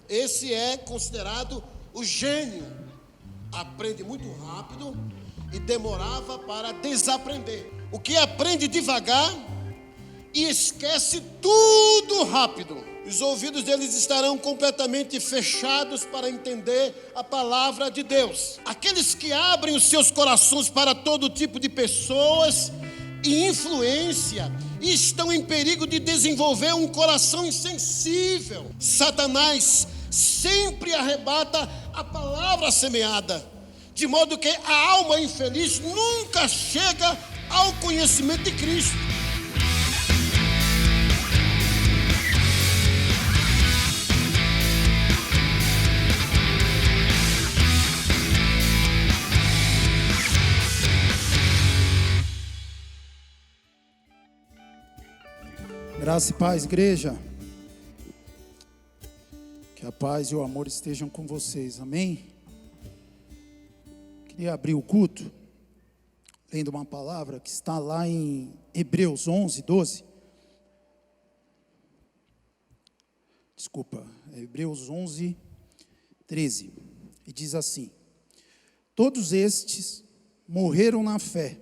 Esse é considerado o gênio. Aprende muito rápido e demorava para desaprender. O que aprende devagar e esquece tudo rápido. Os ouvidos deles estarão completamente fechados para entender a palavra de Deus. Aqueles que abrem os seus corações para todo tipo de pessoas e influência estão em perigo de desenvolver um coração insensível. Satanás sempre arrebata a palavra semeada, de modo que a alma infeliz nunca chega ao conhecimento de Cristo. Graça e paz, igreja. Que a paz e o amor estejam com vocês, amém? Queria abrir o culto lendo uma palavra que está lá em Hebreus 11, 12. Desculpa, é Hebreus 11, 13. E diz assim: todos estes morreram na fé,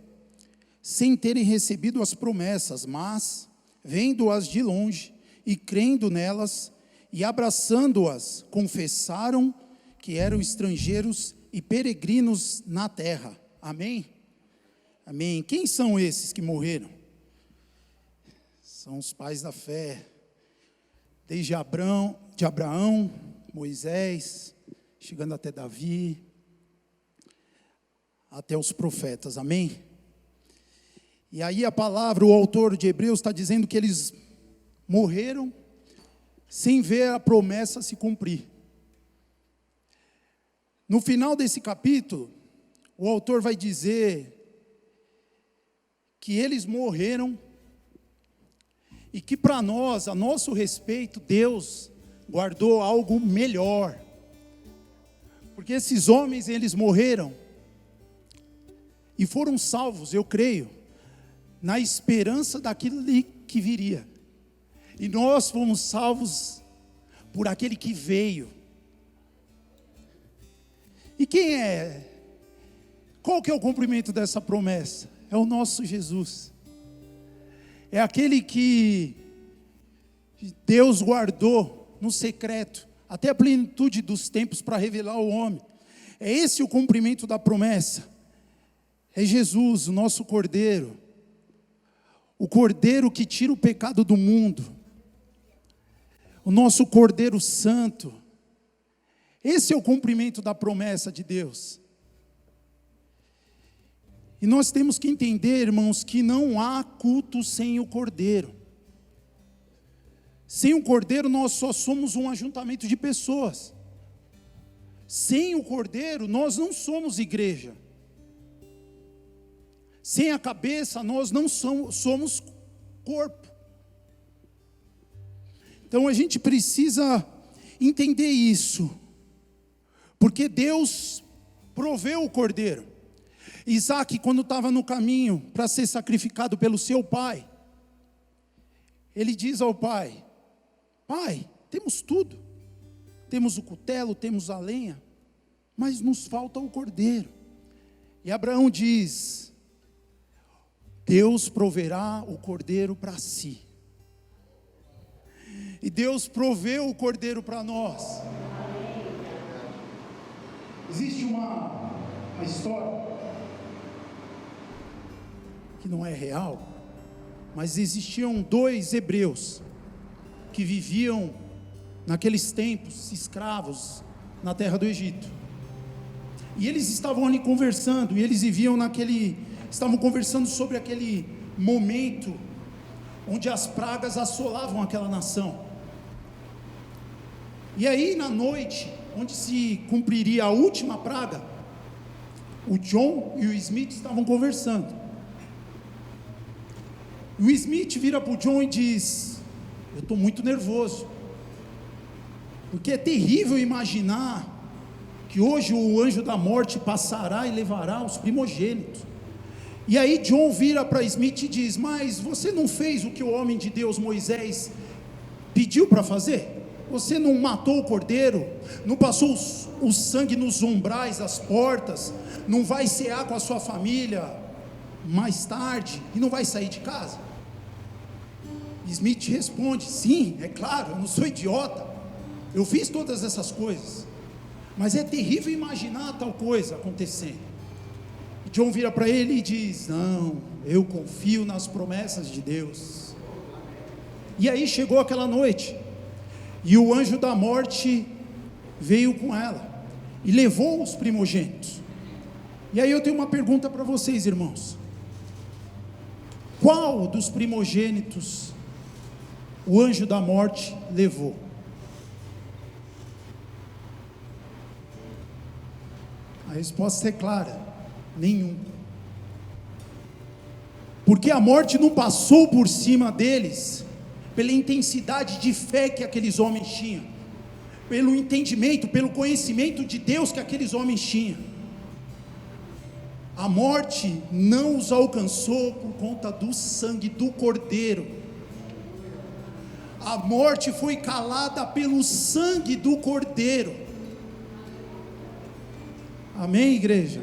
sem terem recebido as promessas, mas vendo-as de longe e crendo nelas e abraçando-as, confessaram que eram estrangeiros e peregrinos na terra. Amém? Amém. Quem são esses que morreram? São os pais da fé, desde Abraão, Moisés, chegando até Davi, até os profetas. Amém? E aí a palavra, o autor de Hebreus está dizendo que eles morreram sem ver a promessa se cumprir. No final desse capítulo, o autor vai dizer que eles morreram e que para nós, a nosso respeito, Deus guardou algo melhor. Porque esses homens, eles morreram e foram salvos, eu creio, na esperança daquilo que viria. E nós fomos salvos por aquele que veio. E quem é? Qual que é o cumprimento dessa promessa? É o nosso Jesus. É aquele que Deus guardou no secreto, até a plenitude dos tempos para revelar ao homem. É esse o cumprimento da promessa. É Jesus, o nosso Cordeiro. O Cordeiro que tira o pecado do mundo. O nosso Cordeiro Santo. Esse é o cumprimento da promessa de Deus. E nós temos que entender, irmãos, que não há culto sem o Cordeiro. Sem o Cordeiro nós só somos um ajuntamento de pessoas. Sem o Cordeiro nós não somos igreja. Sem a cabeça, nós não somos corpo. Então a gente precisa entender isso. Porque Deus proveu o cordeiro. Isaac, quando estava no caminho para ser sacrificado pelo seu pai, ele diz ao pai: pai, temos tudo. Temos o cutelo, temos a lenha, mas nos falta o cordeiro. E Abraão diz: Deus proverá o cordeiro para si. E Deus proveu o cordeiro para nós. Existe uma história que não é real, mas existiam dois hebreus que viviam naqueles tempos escravos na terra do Egito. E eles estavam ali conversando, e eles viviam estavam conversando sobre aquele momento onde as pragas assolavam aquela nação. E aí na noite, onde se cumpriria a última praga, o John e o Smith estavam conversando. E o Smith vira para o John e diz: eu estou muito nervoso, porque é terrível imaginar que hoje o anjo da morte passará e levará os primogênitos. E aí John vira para Smith e diz: mas você não fez o que o homem de Deus Moisés pediu para fazer? Você não matou o cordeiro, não passou o sangue nos umbrais das portas, não vai cear com a sua família mais tarde e não vai sair de casa? Smith responde: sim, é claro, eu não sou idiota, eu fiz todas essas coisas, mas é terrível imaginar tal coisa acontecendo. E John vira para ele e diz: não, eu confio nas promessas de Deus. E aí chegou aquela noite, e o anjo da morte veio com ela e levou os primogênitos. E aí eu tenho uma pergunta para vocês, irmãos: qual dos primogênitos o anjo da morte levou? A resposta é clara: nenhum. Porque a morte não passou por cima deles pela intensidade de fé que aqueles homens tinham, pelo entendimento, pelo conhecimento de Deus que aqueles homens tinham. A morte não os alcançou por conta do sangue do cordeiro. A morte foi calada pelo sangue do cordeiro. Amém, igreja?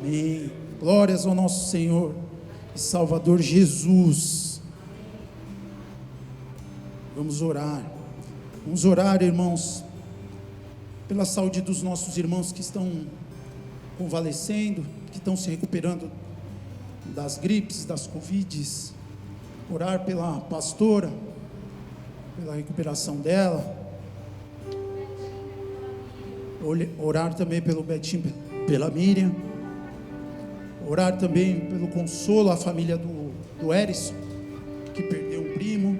Amém. Glórias ao nosso Senhor e Salvador Jesus. Vamos orar, irmãos, pela saúde dos nossos irmãos que estão convalescendo, que estão se recuperando das gripes, das covides. Orar pela pastora, pela recuperação dela. Orar também pelo Betinho, pela Miriam. Orar também pelo consolo à família do Erison, que perdeu um primo.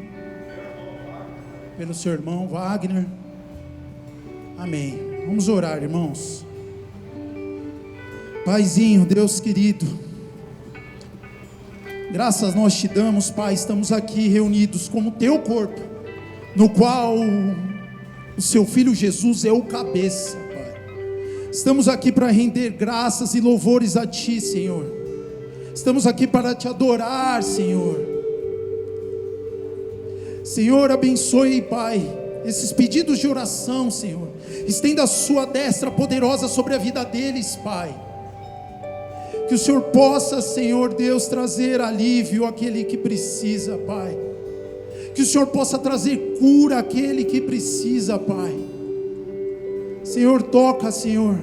Pelo seu irmão Wagner. Amém. Vamos orar, irmãos. Paizinho, Deus querido, graças nós te damos, Pai. Estamos aqui reunidos como teu corpo, no qual o seu filho Jesus é o cabeça, Pai. Estamos aqui para render graças e louvores a ti, Senhor. Estamos aqui para te adorar, Senhor. Senhor, abençoe, Pai, esses pedidos de oração, Senhor. Estenda a sua destra poderosa sobre a vida deles, Pai. Que o Senhor possa, Senhor Deus, trazer alívio àquele que precisa, Pai. Que o Senhor possa trazer cura àquele que precisa, Pai. Senhor, toca, Senhor.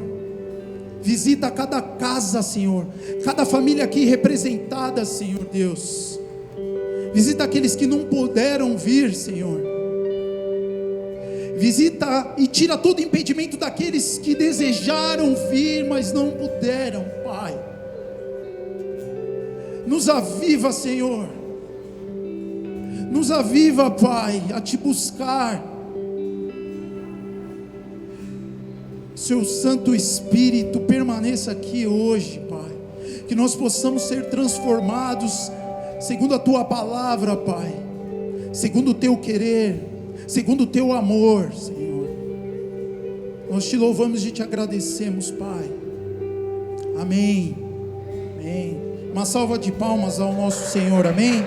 Visita cada casa, Senhor. Cada família aqui representada, Senhor Deus. Visita aqueles que não puderam vir, Senhor. Visita e tira todo impedimento daqueles que desejaram vir, mas não puderam, Pai. Nos aviva, Senhor. Nos aviva, Pai, a te buscar. Seu Santo Espírito permaneça aqui hoje, Pai. Que nós possamos ser transformados segundo a tua palavra, Pai, segundo o teu querer, segundo o teu amor, Senhor. Nós te louvamos e te agradecemos, Pai. Amém. Amém. Uma salva de palmas ao nosso Senhor. Amém.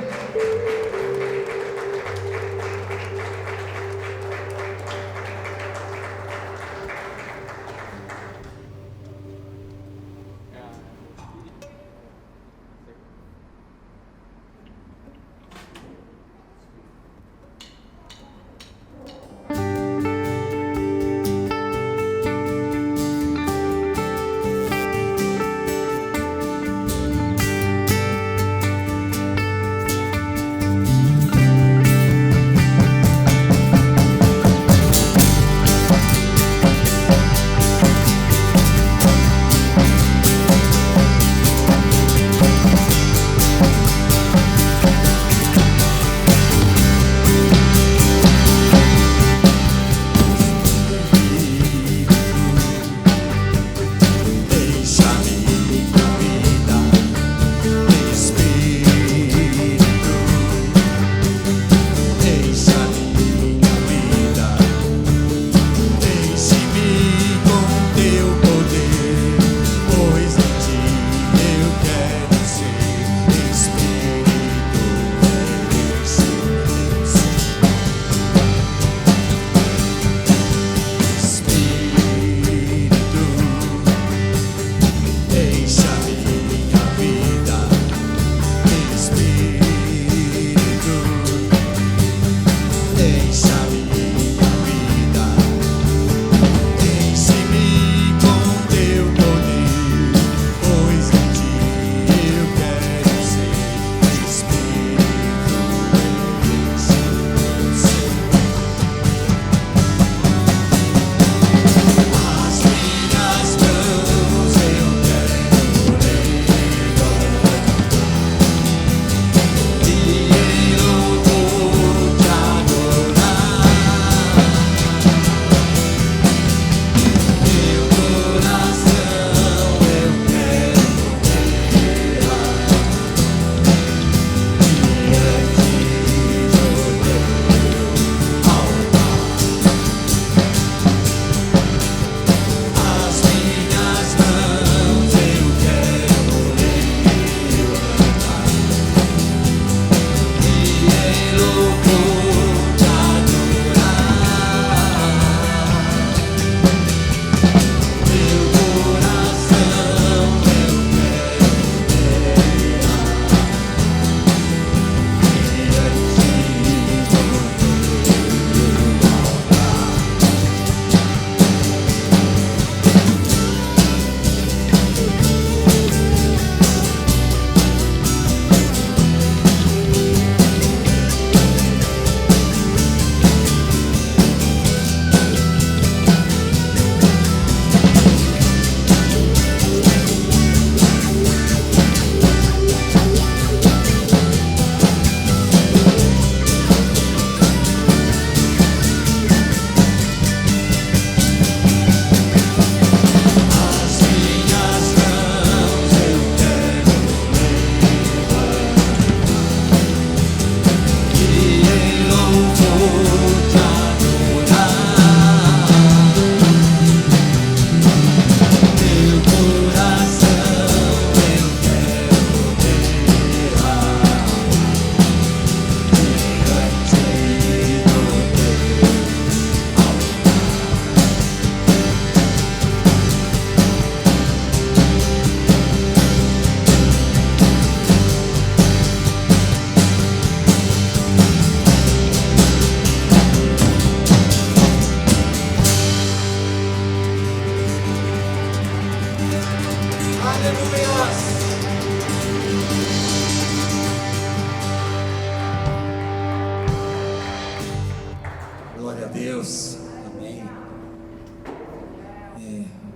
Glória a Deus, amém.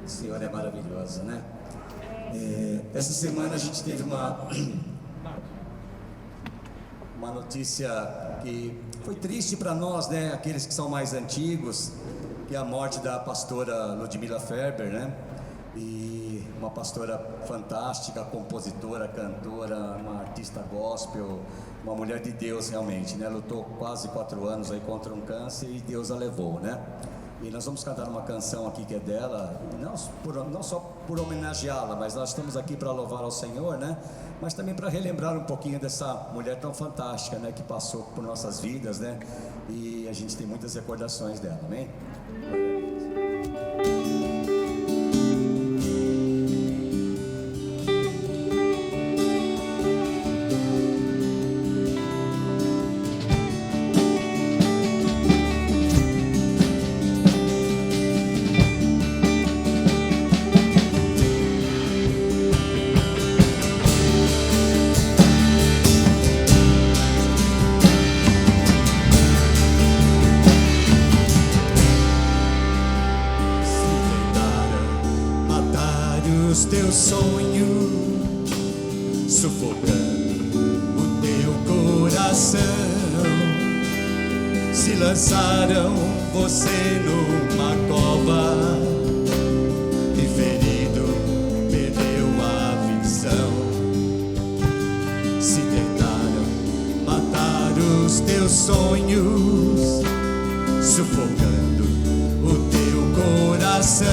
O Senhor é maravilhoso, né? Essa semana a gente teve uma notícia que foi triste para nós, né? Aqueles que são mais antigos, que é a morte da pastora Ludmila Ferber, né? E uma pastora fantástica, compositora, cantora, uma artista gospel, uma mulher de Deus realmente, né? Lutou quase 4 anos aí contra um câncer e Deus a levou, né? E nós vamos cantar uma canção aqui que é dela, não só por homenageá-la, mas nós estamos aqui para louvar ao Senhor, né? Mas também para relembrar um pouquinho dessa mulher tão fantástica, né? Que passou por nossas vidas, né? E a gente tem muitas recordações dela, amém? Teus sonhos sufocando o teu coração, se lançaram você numa cova e ferido perdeu a visão. Se tentaram matar os teus sonhos, sufocando o teu coração,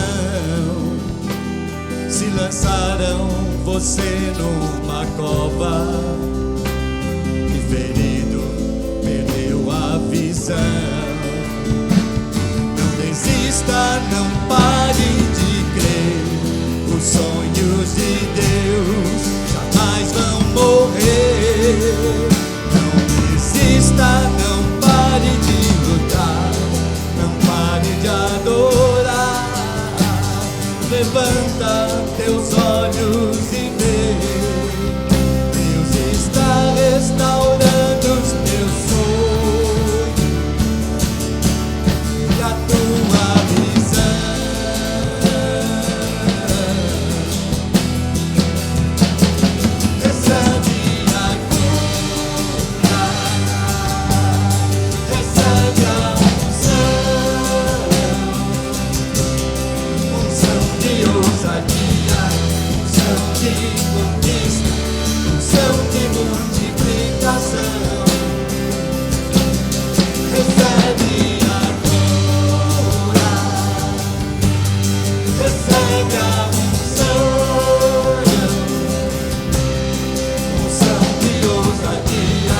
se lançaram você numa cova e ferido perdeu a visão. Não desista, não pare de crer, os sonhos de Deus jamais vão morrer. Não desista, não pare de lutar, não pare de adorar. Levanta teus olhos e vê, Deus está restaurando os teus sonhos e a tua visão. Recebe a cura, recebe a unção de ousadia, unção de conquista, unção de multiplicação. Recebe a cura, recebe a unção de ousadia,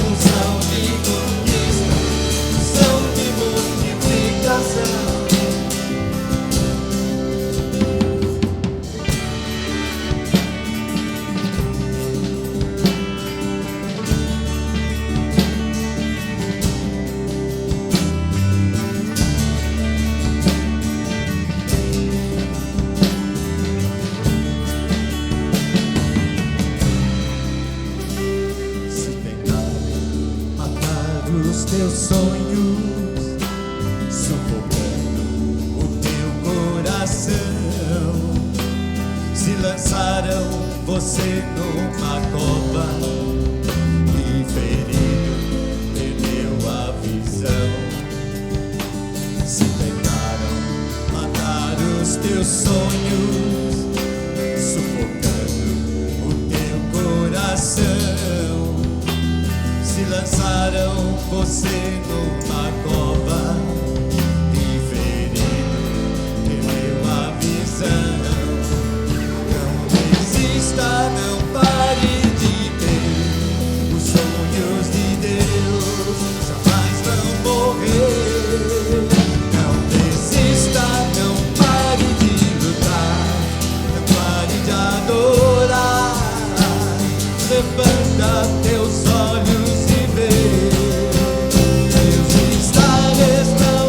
unção de conquista, unção de multiplicação. Os teus sonhos, sufocando o teu coração, se lançaram você numa cova e ferido perdeu a visão. Se tentaram matar os teus sonhos, sufocando o teu coração, se lançaram você numa cova e ferido perdeu a visão. Não desista, não pare de ter, os sonhos de Deus jamais vão morrer. Não desista, não pare de lutar, não pare de adorar. Levanta teus olhos e vê, Deus está restaurando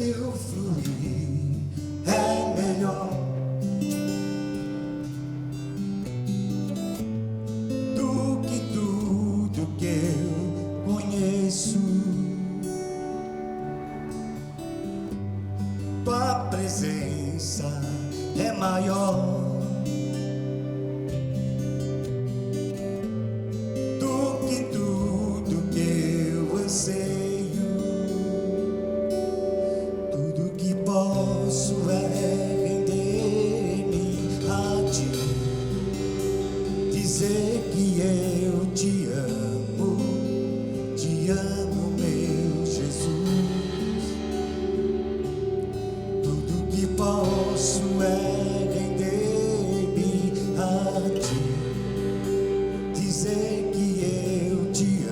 teu fluir é melhor do que tudo que eu conheço. Tua presença é maior do que tudo que eu anseio. Tudo que posso é render-me a ti, dizer que eu te amo, meu Jesus. Tudo que posso é render-me a ti, dizer que eu te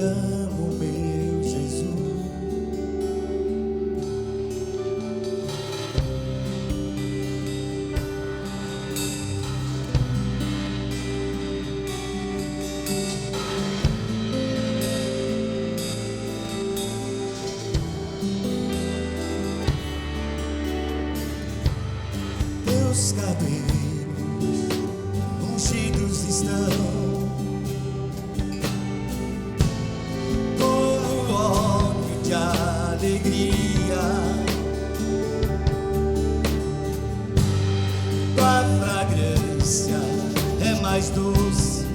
amo, meu Jesus. Teus cabelos ungidos estão como óleo de alegria. Tua fragrância é mais doce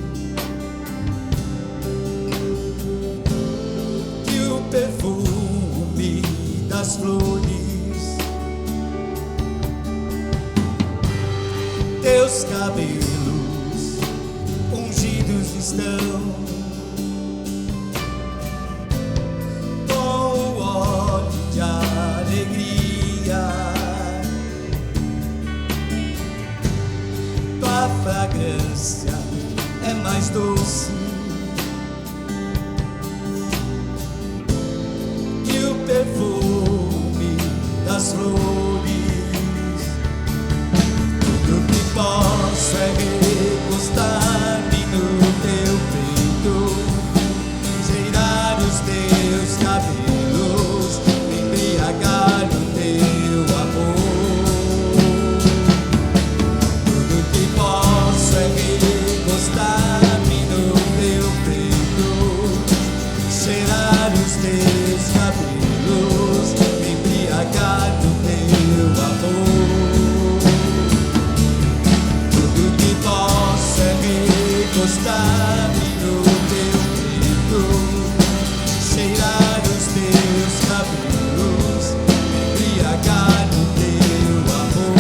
que o perfume das flores. Teus cabelos ungidos estão com o óleo de alegria. Tua fragrância é mais doce que o perfume das flores. Tudo que posso é recostar-me no teu peito, cheirar os teus cabelos, me embriagar no teu amor. Tudo que posso é recostar-me no teu peito, cheirar os teus cabelos, me embriagar no teu amor. Posso é recostar-me no teu peito, cheirar os teus cabelos, me embriagar no teu amor.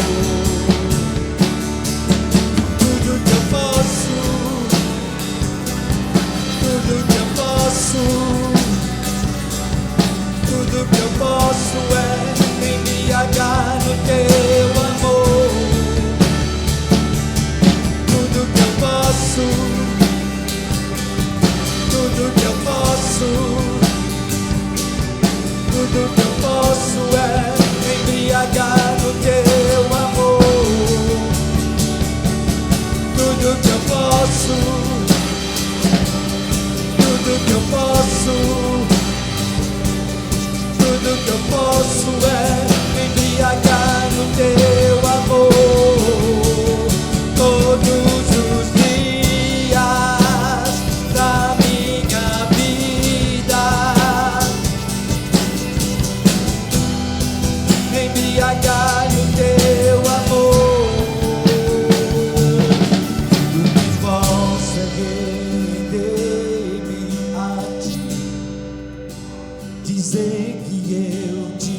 Tudo que eu posso, tudo que eu posso, tudo que eu posso é me embriagar no teu amor. Tudo que eu posso, tudo que eu posso, tudo que eu posso é me embriagar no teu amor. Tudo que eu posso, tudo que eu posso, tudo que eu posso é me embriagar no teu amor. Todos os dias da minha vida, embriagar no teu amor. Tudo que posso é render-me a ti, dizer que eu te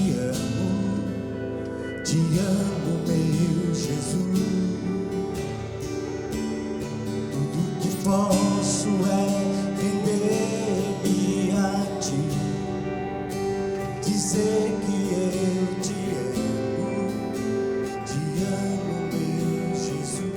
amo, meu Jesus. Tudo que posso é render-me a ti, dizer que eu te amo, meu Jesus.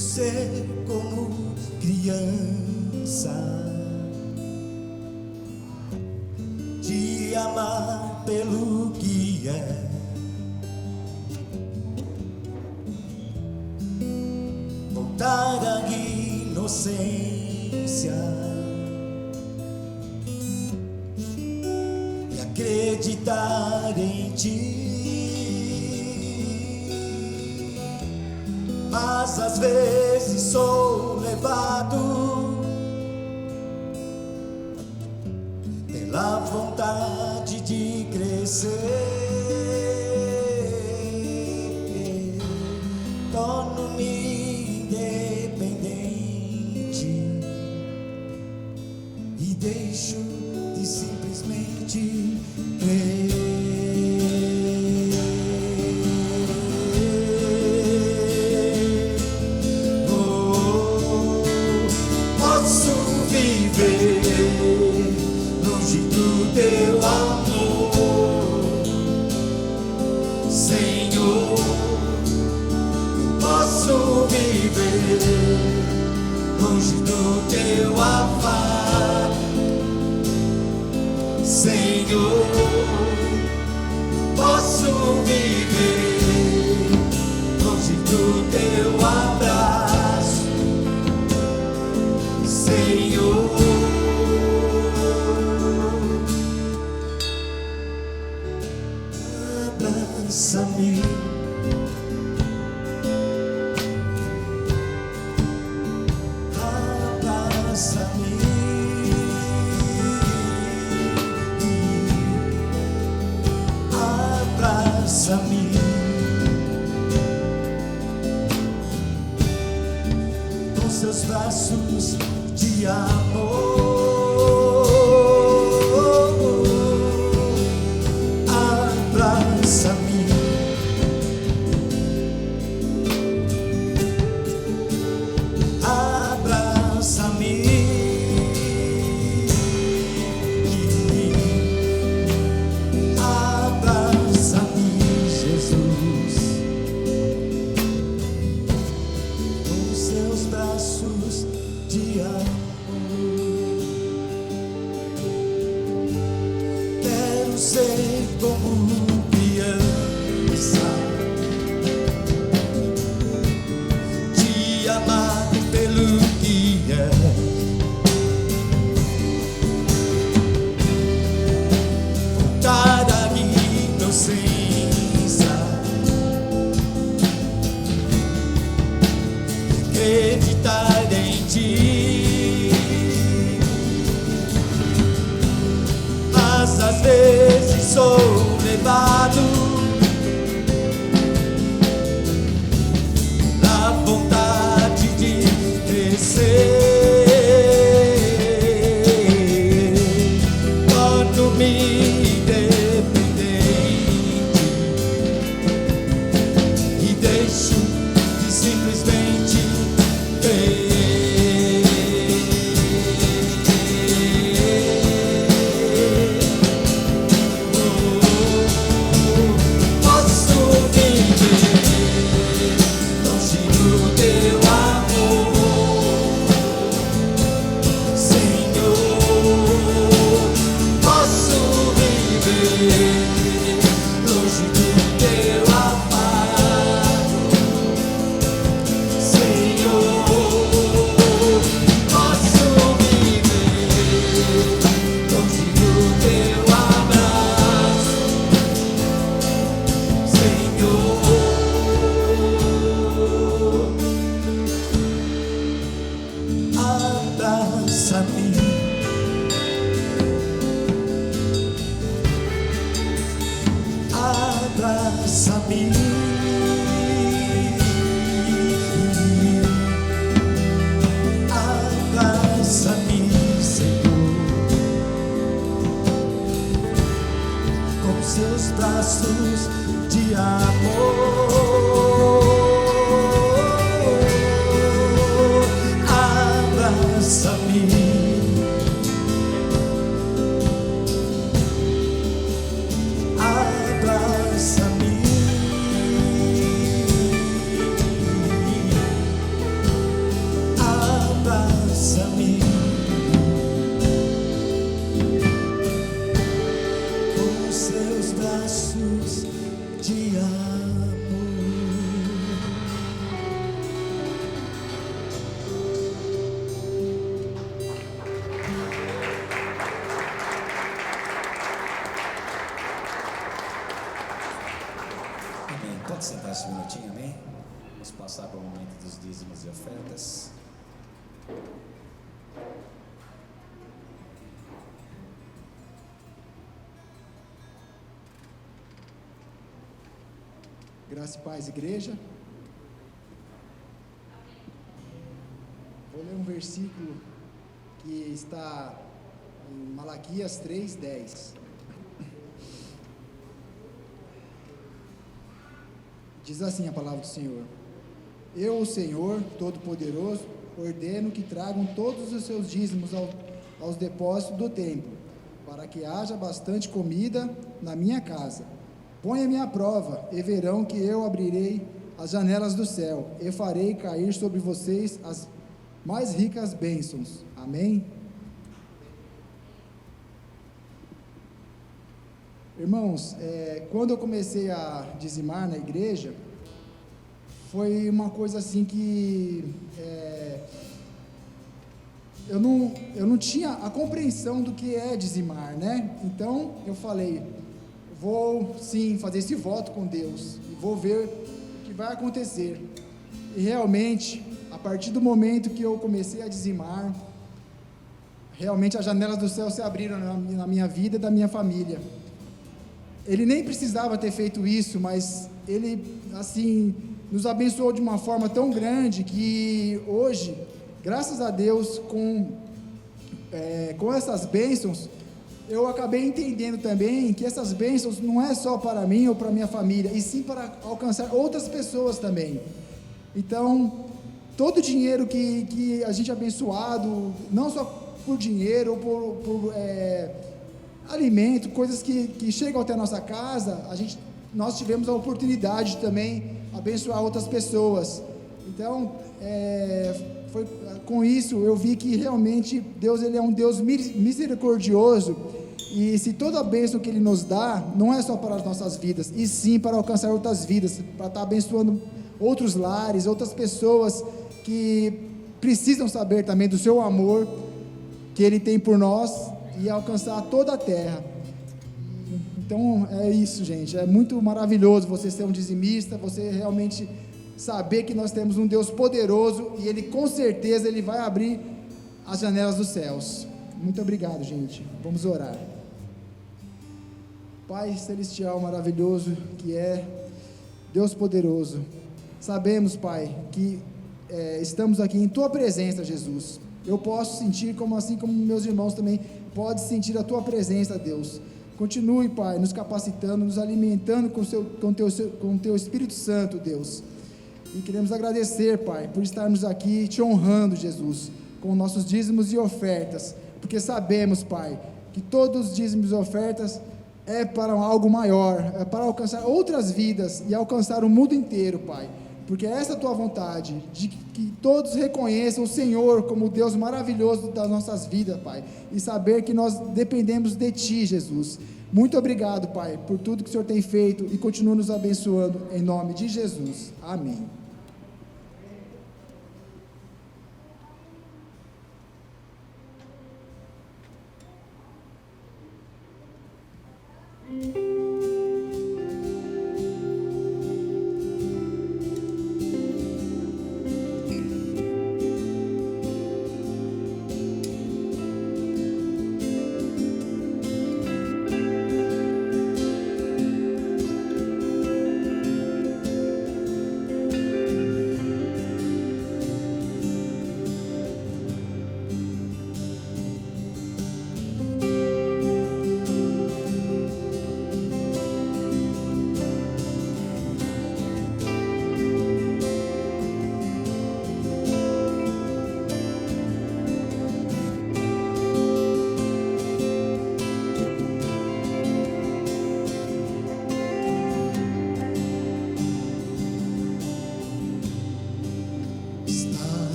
ser como criança, te amar pelo que é, voltar à inocência e acreditar em ti. Mas às vezes sou levado pela vontade de crescer, torno-me independente e deixo de simplesmente crer. Longe do teu amor, Senhor, posso viver longe do teu afago, Senhor, posso viver longe do teu abraço, Senhor. Abraça-me, abraça-me, abraça-me, com seus braços de amor. Abraça-me, abraça-me, abraça-me, Jesus, com seus braços de amor. Quero ser como criança, te amar pelo que é, voltar à inocência, acreditar em ti. Mas às vezes sou levado na vontade de crescer, torno-me independente e deixo de simplesmente crer. Oh, para o momento dos dízimos e ofertas. Graça e paz, igreja. Vou ler um versículo que está em Malaquias 3:10. Diz assim a palavra do Senhor: Eu, o Senhor Todo-Poderoso, ordeno que tragam todos os seus dízimos aos depósitos do templo, para que haja bastante comida na minha casa. Ponha-me à prova, e verão que eu abrirei as janelas do céu, e farei cair sobre vocês as mais ricas bênçãos. Amém? Irmãos, quando eu comecei a dizimar na igreja, foi uma coisa assim que eu não tinha a compreensão do que é dizimar, né? Então eu falei, vou sim fazer esse voto com Deus e vou ver o que vai acontecer. E realmente, a partir do momento que eu comecei a dizimar, realmente as janelas do céu se abriram na minha vida e da minha família. Ele nem precisava ter feito isso, mas ele, assim, nos abençoou de uma forma tão grande que hoje, graças a Deus, com essas bênçãos, eu acabei entendendo também que essas bênçãos não é só para mim ou para minha família, e sim para alcançar outras pessoas também. Então, todo o dinheiro que a gente é abençoado, não só por dinheiro ou por alimento, coisas que chegam até a nossa casa, nós tivemos a oportunidade de também abençoar outras pessoas. Então, com isso eu vi que realmente Deus, ele é um Deus misericordioso, e se toda a bênção que Ele nos dá, não é só para as nossas vidas, e sim para alcançar outras vidas, para estar abençoando outros lares, outras pessoas que precisam saber também do seu amor que Ele tem por nós, e alcançar toda a terra. Então é isso, gente, é muito maravilhoso você ser um dizimista, você realmente saber que nós temos um Deus poderoso, e Ele com certeza Ele vai abrir as janelas dos céus. Muito obrigado, gente. Vamos orar. Pai celestial maravilhoso que é, Deus poderoso, sabemos, Pai, que estamos aqui em Tua presença, Jesus. Eu posso sentir, assim como meus irmãos também podem sentir a Tua presença, Deus. Continue, Pai, nos capacitando, nos alimentando com Teu Espírito Santo, Deus. E queremos agradecer, Pai, por estarmos aqui te honrando, Jesus, com nossos dízimos e ofertas, porque sabemos, Pai, que todos os dízimos e ofertas é para algo maior, é para alcançar outras vidas e alcançar o mundo inteiro, Pai, porque essa é a Tua vontade, de que todos reconheçam o Senhor como o Deus maravilhoso das nossas vidas, Pai, e saber que nós dependemos de Ti, Jesus. Muito obrigado, Pai, por tudo que o Senhor tem feito, e continua nos abençoando, em nome de Jesus. Amém.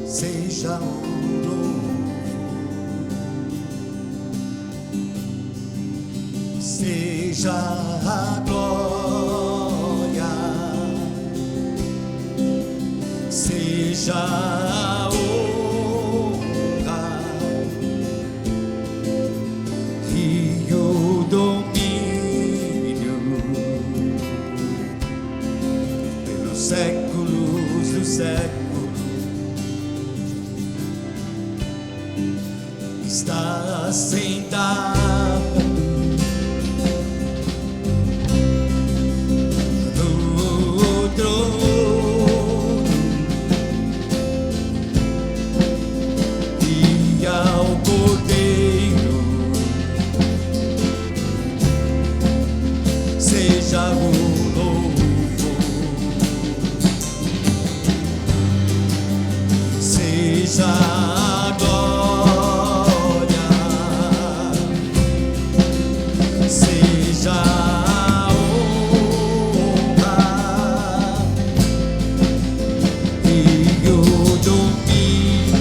Seja o louvor, seja a glória. seja a honra e o domínio pelos séculos dos séculos. Está sentado no trono e ao Cordeiro seja o louvor, seja a glória, seja a honra e o domínio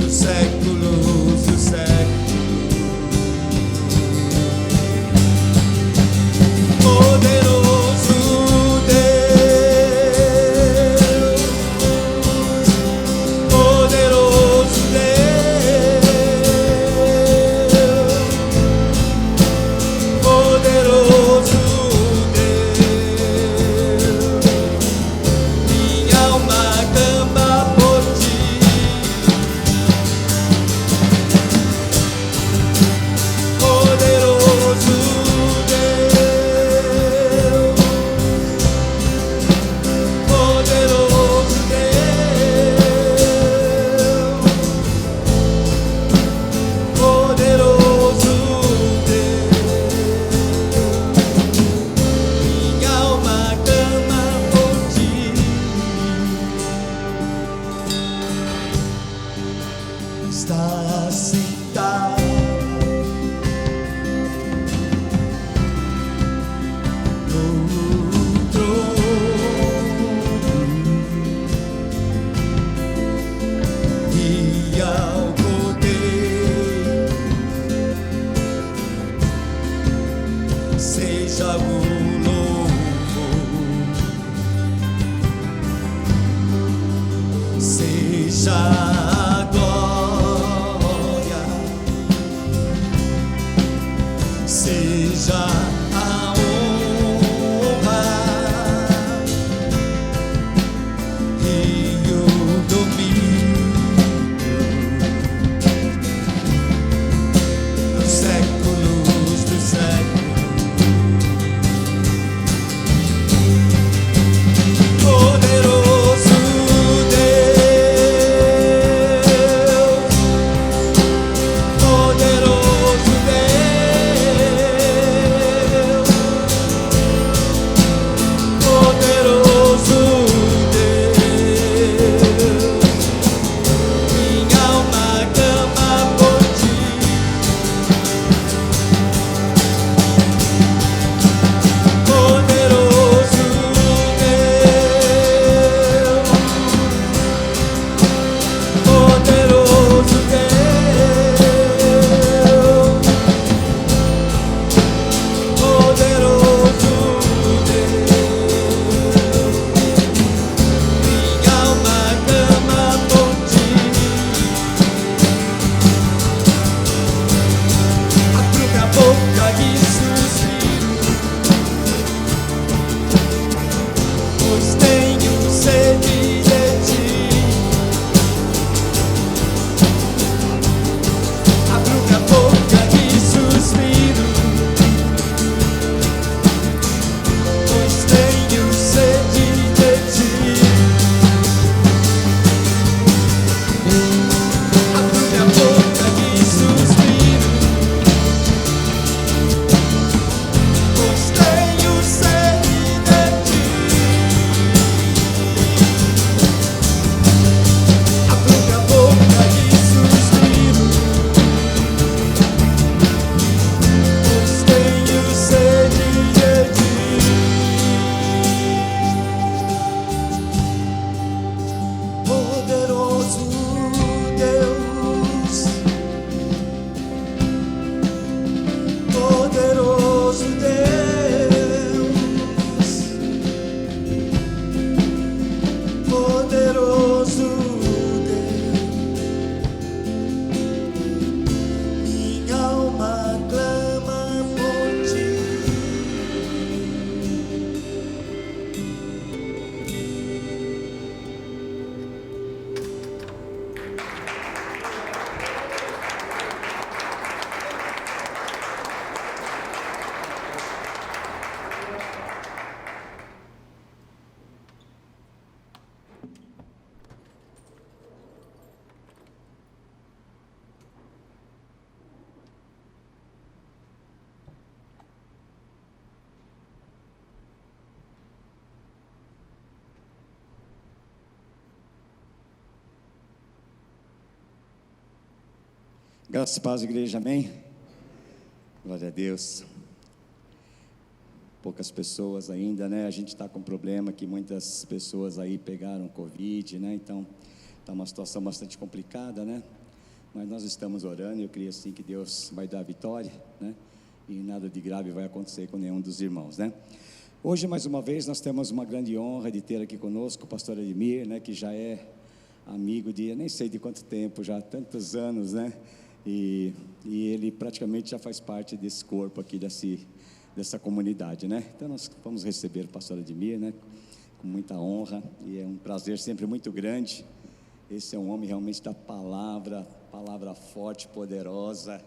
dos séculos dos séculos. Poderoso Deus, poderoso Deus, poderoso Deus, minha alma clama por ti. Poderoso Deus, poderoso Deus, poderoso Deus, minha alma clama por ti. Está sentado no trono e ao Cordeiro seja o louvor, seja a glória, seja a honra e o domínio dos séculos dos séculos. Poderoso Deus, poderoso Deus, Graças e paz, igreja, amém? Glória a Deus. Poucas pessoas ainda, né? A gente está com um problema que muitas pessoas aí pegaram Covid, né? Então, está uma situação bastante complicada, né? Mas nós estamos orando e eu creio assim que Deus vai dar a vitória, né? E nada de grave vai acontecer com nenhum dos irmãos, né? Hoje, mais uma vez, nós temos uma grande honra de ter aqui conosco o pastor Ademir, né? Que já é amigo de, eu nem sei de quanto tempo, já há tantos anos, né? E ele praticamente já faz parte desse corpo aqui, dessa comunidade, né? Então nós vamos receber o pastor Ademir, né? Com muita honra, e é um prazer sempre muito grande. Esse é um homem realmente da palavra forte, poderosa.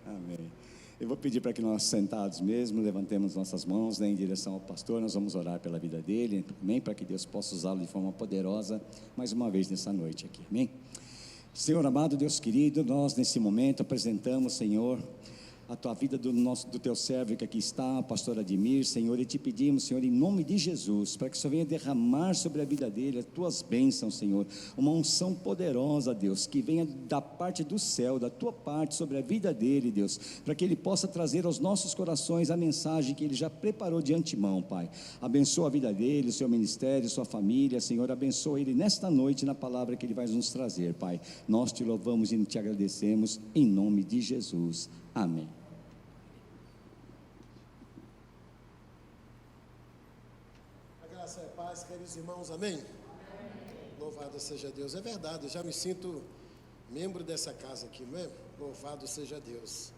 Amém. Eu vou pedir para que nós sentados mesmo, levantemos nossas mãos, né, em direção ao pastor. Nós vamos orar pela vida dele, amém? Para que Deus possa usá-lo de forma poderosa, mais uma vez nessa noite aqui, amém? Senhor amado, Deus querido, nós nesse momento apresentamos, Senhor, a tua vida do teu servo que aqui está, pastor Ademir, Senhor, e te pedimos, Senhor, em nome de Jesus, para que o Senhor venha derramar sobre a vida dele as tuas bênçãos, Senhor, uma unção poderosa, Deus, que venha da parte do céu, da tua parte, sobre a vida dele, Deus, para que ele possa trazer aos nossos corações a mensagem que ele já preparou de antemão, Pai. Abençoa a vida dele, o seu ministério, sua família, Senhor, abençoa ele nesta noite na palavra que ele vai nos trazer, Pai. Nós te louvamos e te agradecemos em nome de Jesus. Amém. A graça e a paz, queridos irmãos, amém? Louvado seja Deus. É verdade, eu já me sinto membro dessa casa aqui, não é? Louvado seja Deus.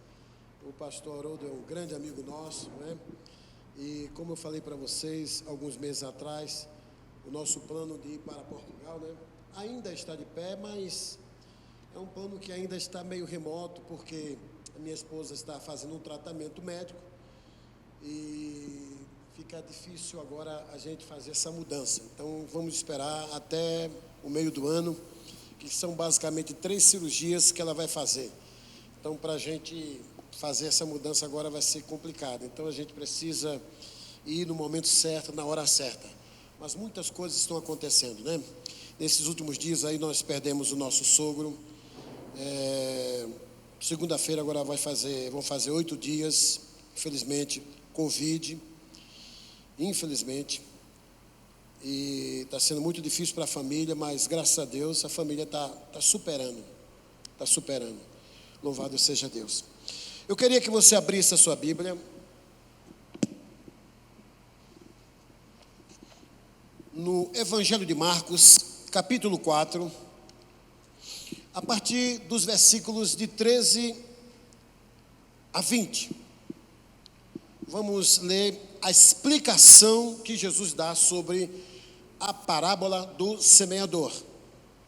O pastor Haroldo é um grande amigo nosso, não é? E como eu falei para vocês alguns meses atrás, o nosso plano de ir para Portugal, né? Ainda está de pé, mas é um plano que ainda está meio remoto, porque a minha esposa está fazendo um tratamento médico e fica difícil agora a gente fazer essa mudança. Então vamos esperar até o meio do ano, que são basicamente 3 cirurgias que ela vai fazer. Então para a gente fazer essa mudança agora vai ser complicado. Então a gente precisa ir no momento certo, na hora certa. Mas muitas coisas estão acontecendo, né? Nesses últimos dias aí nós perdemos o nosso sogro. Segunda-feira agora vão fazer 8 dias, infelizmente, Covid, infelizmente, e está sendo muito difícil para a família, mas graças a Deus a família está superando, louvado seja Deus. Eu queria que você abrisse a sua Bíblia, no Evangelho de Marcos, capítulo 4, a partir dos versículos de 13 a 20. Vamos ler a explicação que Jesus dá sobre a parábola do semeador.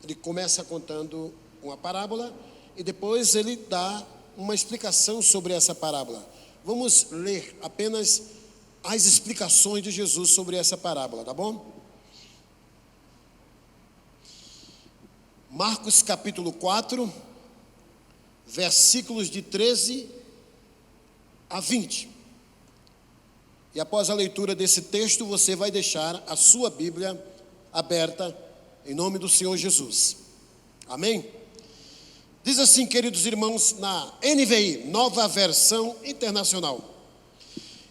Ele começa contando uma parábola e depois ele dá uma explicação sobre essa parábola. Vamos ler apenas as explicações de Jesus sobre essa parábola, tá bom? Marcos capítulo 4, versículos de 13 a 20. E após a leitura desse texto, você vai deixar a sua Bíblia aberta, em nome do Senhor Jesus. Amém? Diz assim, queridos irmãos, na NVI, Nova Versão Internacional.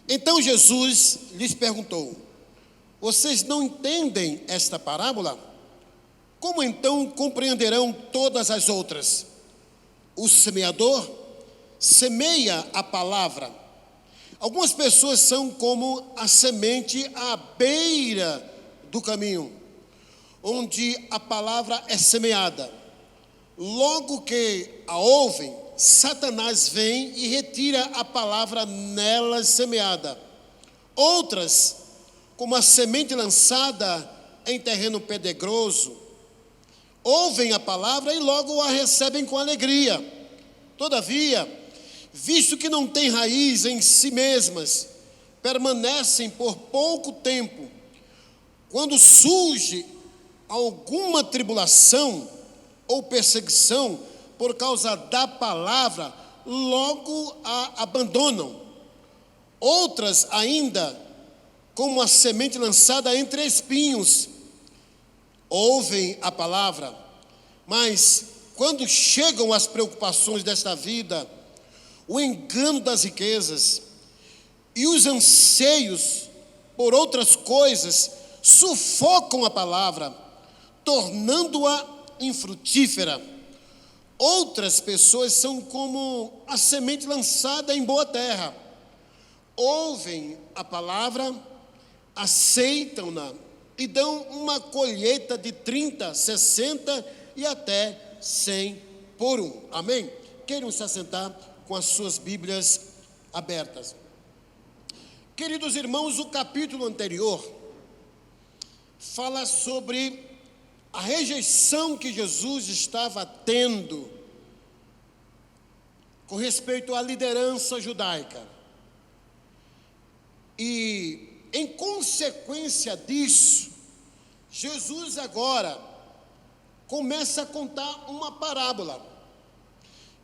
Então Jesus lhes perguntou: vocês não entendem esta parábola? Como então compreenderão todas as outras? O semeador semeia a palavra. Algumas pessoas são como a semente à beira do caminho, onde a palavra é semeada. Logo que a ouvem, Satanás vem e retira a palavra nelas semeada. Outras, como a semente lançada em terreno pedregoso, ouvem a palavra e logo a recebem com alegria. Todavia, visto que não têm raiz em si mesmas, permanecem por pouco tempo. Quando surge alguma tribulação ou perseguição por causa da palavra, logo a abandonam. Outras ainda, como a semente lançada entre espinhos, ouvem a palavra, mas quando chegam as preocupações desta vida, o engano das riquezas e os anseios por outras coisas sufocam a palavra, tornando-a infrutífera. Outras pessoas são como a semente lançada em boa terra. Ouvem a palavra, aceitam-na e dão uma colheita de 30, 60 e até 100 por um. Amém? Queiram se assentar com as suas Bíblias abertas. Queridos irmãos, o capítulo anterior fala sobre a rejeição que Jesus estava tendo com respeito à liderança judaica. E, em consequência disso, Jesus agora começa a contar uma parábola,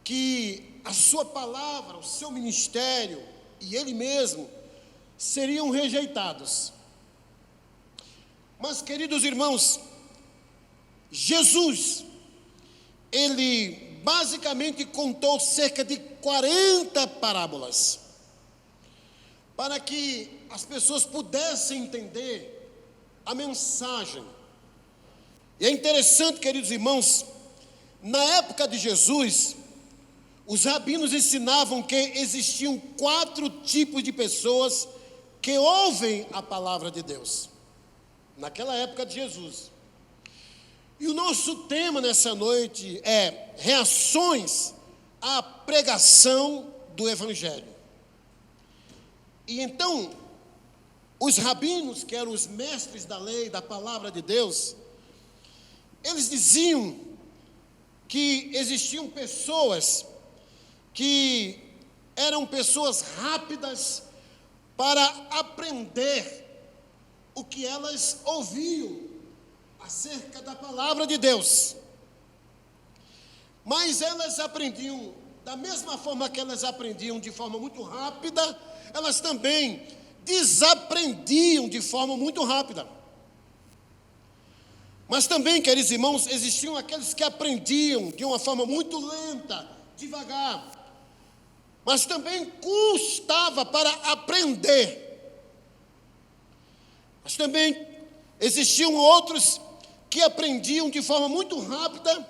que a sua palavra, o seu ministério e ele mesmo seriam rejeitados. Mas, queridos irmãos, Jesus, ele basicamente contou cerca de 40 parábolas, para que as pessoas pudessem entender a mensagem. E é interessante, queridos irmãos, na época de Jesus, os rabinos ensinavam que existiam 4 tipos de pessoas que ouvem a palavra de Deus, naquela época de Jesus. E o nosso tema nessa noite é reações à pregação do Evangelho. E então, os rabinos, que eram os mestres da lei, da palavra de Deus, eles diziam que existiam pessoas que eram pessoas rápidas para aprender o que elas ouviam acerca da palavra de Deus. Mas elas aprendiam, da mesma forma que elas aprendiam de forma muito rápida, elas também desaprendiam de forma muito rápida. Mas também, queridos irmãos, existiam aqueles que aprendiam de uma forma muito lenta, devagar, mas também custava para aprender. Mas também existiam outros que aprendiam de forma muito rápida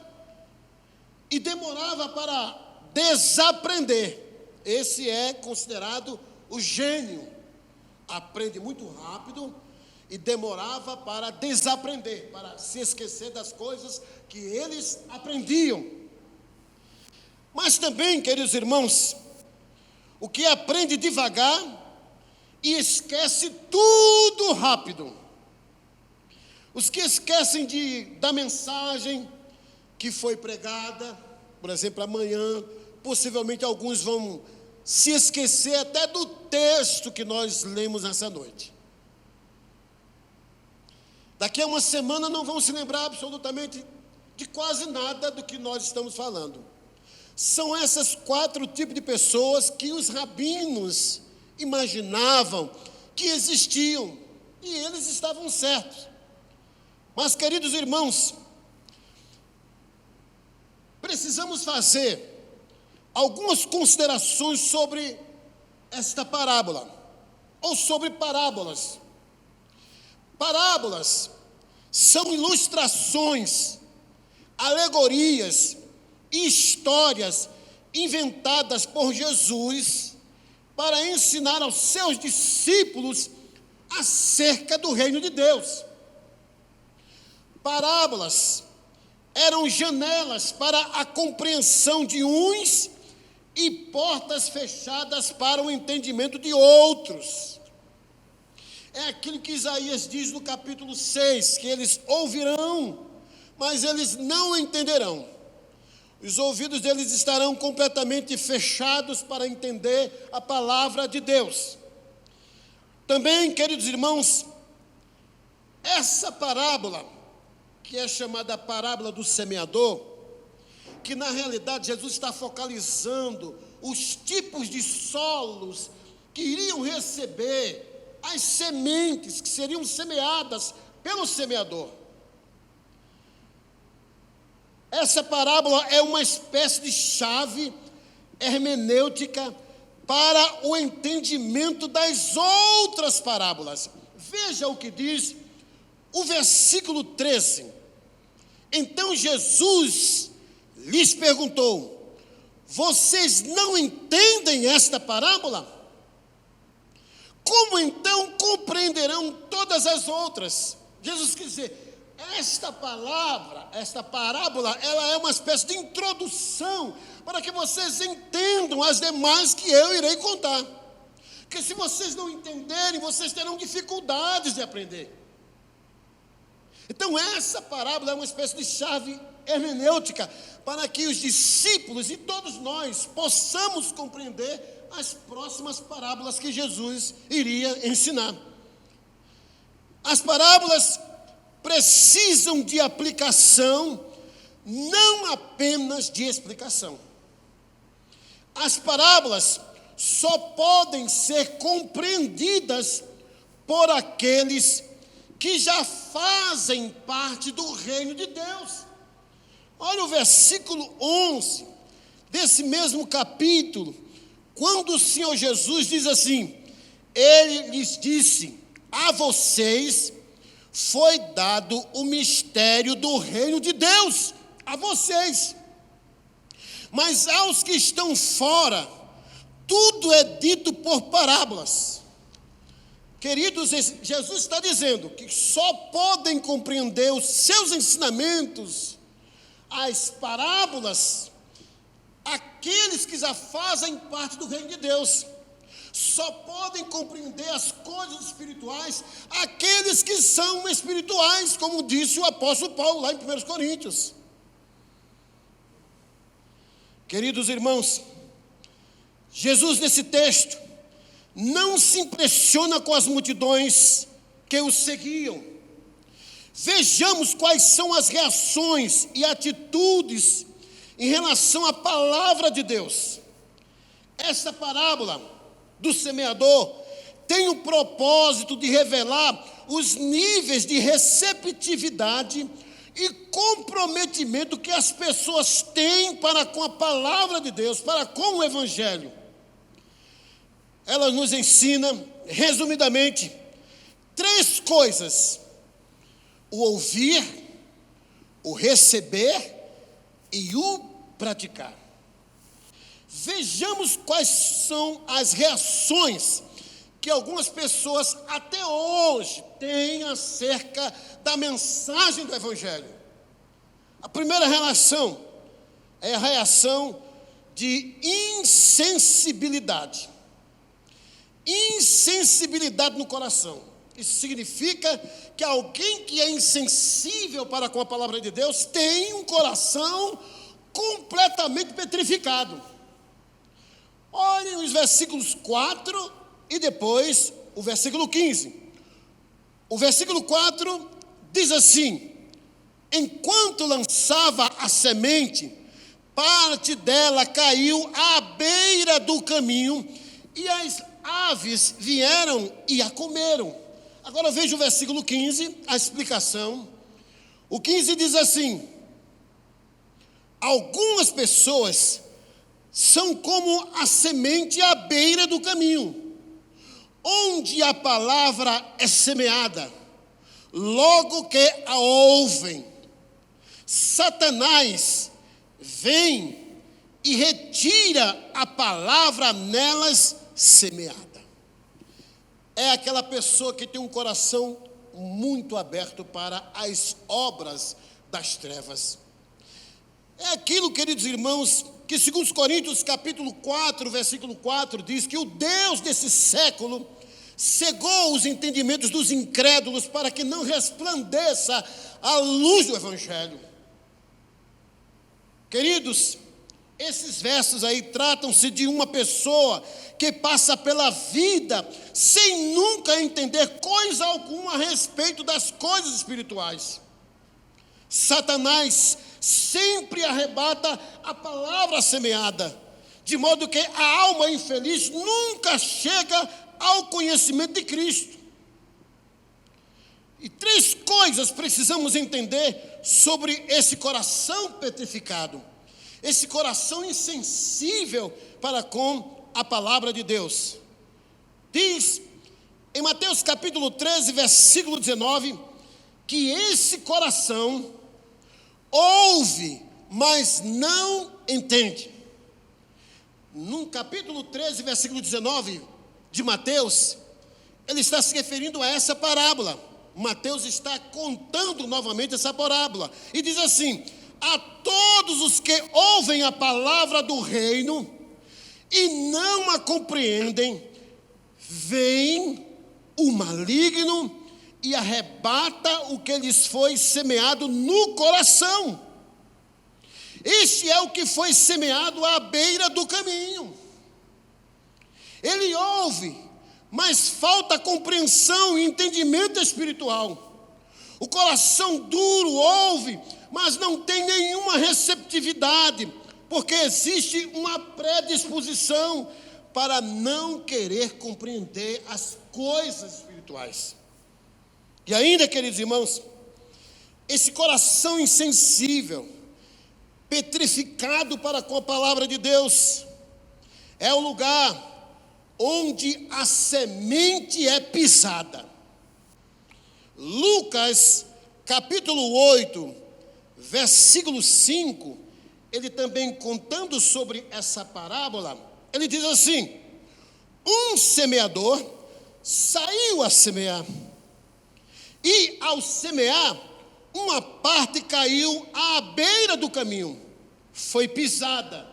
e demorava para desaprender. Esse é considerado o gênio. Aprende muito rápido e demorava para desaprender, para se esquecer das coisas que eles aprendiam. Mas também, queridos irmãos, o que aprende devagar e esquece tudo rápido. Os que esquecem da mensagem que foi pregada, por exemplo, amanhã, possivelmente alguns vão se esquecer até do texto que nós lemos nessa noite. Daqui a uma semana não vão se lembrar absolutamente de quase nada do que nós estamos falando. São esses 4 tipos de pessoas que os rabinos imaginavam que existiam, e eles estavam certos. Mas, queridos irmãos, precisamos fazer algumas considerações sobre esta parábola, ou sobre parábolas. Parábolas são ilustrações, alegorias e histórias inventadas por Jesus para ensinar aos seus discípulos acerca do reino de Deus. Parábolas eram janelas para a compreensão de uns e portas fechadas para o entendimento de outros. É aquilo que Isaías diz no capítulo 6, que eles ouvirão, mas eles não entenderão. Os ouvidos deles estarão completamente fechados para entender a palavra de Deus. Também, queridos irmãos, essa parábola, que é chamada a parábola do semeador, que na realidade Jesus está focalizando os tipos de solos que iriam receber as sementes que seriam semeadas pelo semeador. Essa parábola é uma espécie de chave hermenêutica para o entendimento das outras parábolas. Veja o que diz o versículo 13. Então Jesus lhes perguntou: vocês não entendem esta parábola? Como então compreenderão todas as outras? Jesus quer dizer, esta parábola, ela é uma espécie de introdução para que vocês entendam as demais que eu irei contar. Porque se vocês não entenderem, vocês terão dificuldades de aprender. Então essa parábola é uma espécie de chave hermenêutica para que os discípulos e todos nós possamos compreender as próximas parábolas que Jesus iria ensinar. As parábolas precisam de aplicação, não apenas de explicação. As parábolas só podem ser compreendidas por aqueles que já fazem parte do reino de Deus. Olha o versículo 11 desse mesmo capítulo, quando o Senhor Jesus diz assim: Ele lhes disse, a vocês foi dado o mistério do reino de Deus, a vocês. Mas aos que estão fora, tudo é dito por parábolas. Queridos, Jesus está dizendo que só podem compreender os seus ensinamentos, as parábolas, aqueles que já fazem parte do reino de Deus. Só podem compreender as coisas espirituais aqueles que são espirituais, como disse o apóstolo Paulo lá em 1 Coríntios. Queridos irmãos, Jesus nesse texto não se impressiona com as multidões que o seguiam. Vejamos quais são as reações e atitudes em relação à palavra de Deus. Essa parábola do semeador tem o propósito de revelar os níveis de receptividade e comprometimento que as pessoas têm para com a palavra de Deus, para com o Evangelho. Ela nos ensina, resumidamente, 3 coisas: o ouvir, o receber e o praticar. Vejamos quais são as reações que algumas pessoas até hoje têm acerca da mensagem do Evangelho. A primeira reação é a reação de insensibilidade. Insensibilidade no coração. Isso significa que alguém que é insensível para com a palavra de Deus tem um coração completamente petrificado. Olhem os versículos 4 e depois o versículo 15. O versículo 4 diz assim: enquanto lançava a semente, parte dela caiu à beira do caminho e as aves vieram e a comeram. Agora veja o versículo 15, a explicação. O 15 diz assim: algumas pessoas são como a semente à beira do caminho, onde a palavra é semeada. Logo que a ouvem, Satanás vem e retira a palavra nelas semeada. É aquela pessoa que tem um coração muito aberto para as obras das trevas. É aquilo, queridos irmãos, que segundo Coríntios capítulo 4, versículo 4, diz que o Deus desse século cegou os entendimentos dos incrédulos para que não resplandeça a luz do Evangelho. Queridos, esses versos aí tratam-se de uma pessoa que passa pela vida sem nunca entender coisa alguma a respeito das coisas espirituais. Satanás sempre arrebata a palavra semeada, de modo que a alma infeliz nunca chega ao conhecimento de Cristo. E 3 coisas precisamos entender sobre esse coração petrificado, esse coração insensível para com a palavra de Deus. Diz em Mateus capítulo 13, versículo 19, que esse coração ouve, mas não entende. No capítulo 13, versículo 19 de Mateus, ele está se referindo a essa parábola. Mateus está contando novamente essa parábola. E diz assim: a todos os que ouvem a palavra do reino e não a compreendem, vem o maligno e arrebata o que lhes foi semeado no coração. Este é o que foi semeado à beira do caminho. Ele ouve, mas falta compreensão e entendimento espiritual. O coração duro ouve, mas não tem nenhuma receptividade, porque existe uma predisposição para não querer compreender as coisas espirituais. E ainda, queridos irmãos, esse coração insensível, petrificado para com a palavra de Deus, é o lugar onde a semente é pisada. Lucas, capítulo 8, versículo 5, ele também contando sobre essa parábola, ele diz assim: um semeador saiu a semear, e ao semear, uma parte caiu à beira do caminho, foi pisada,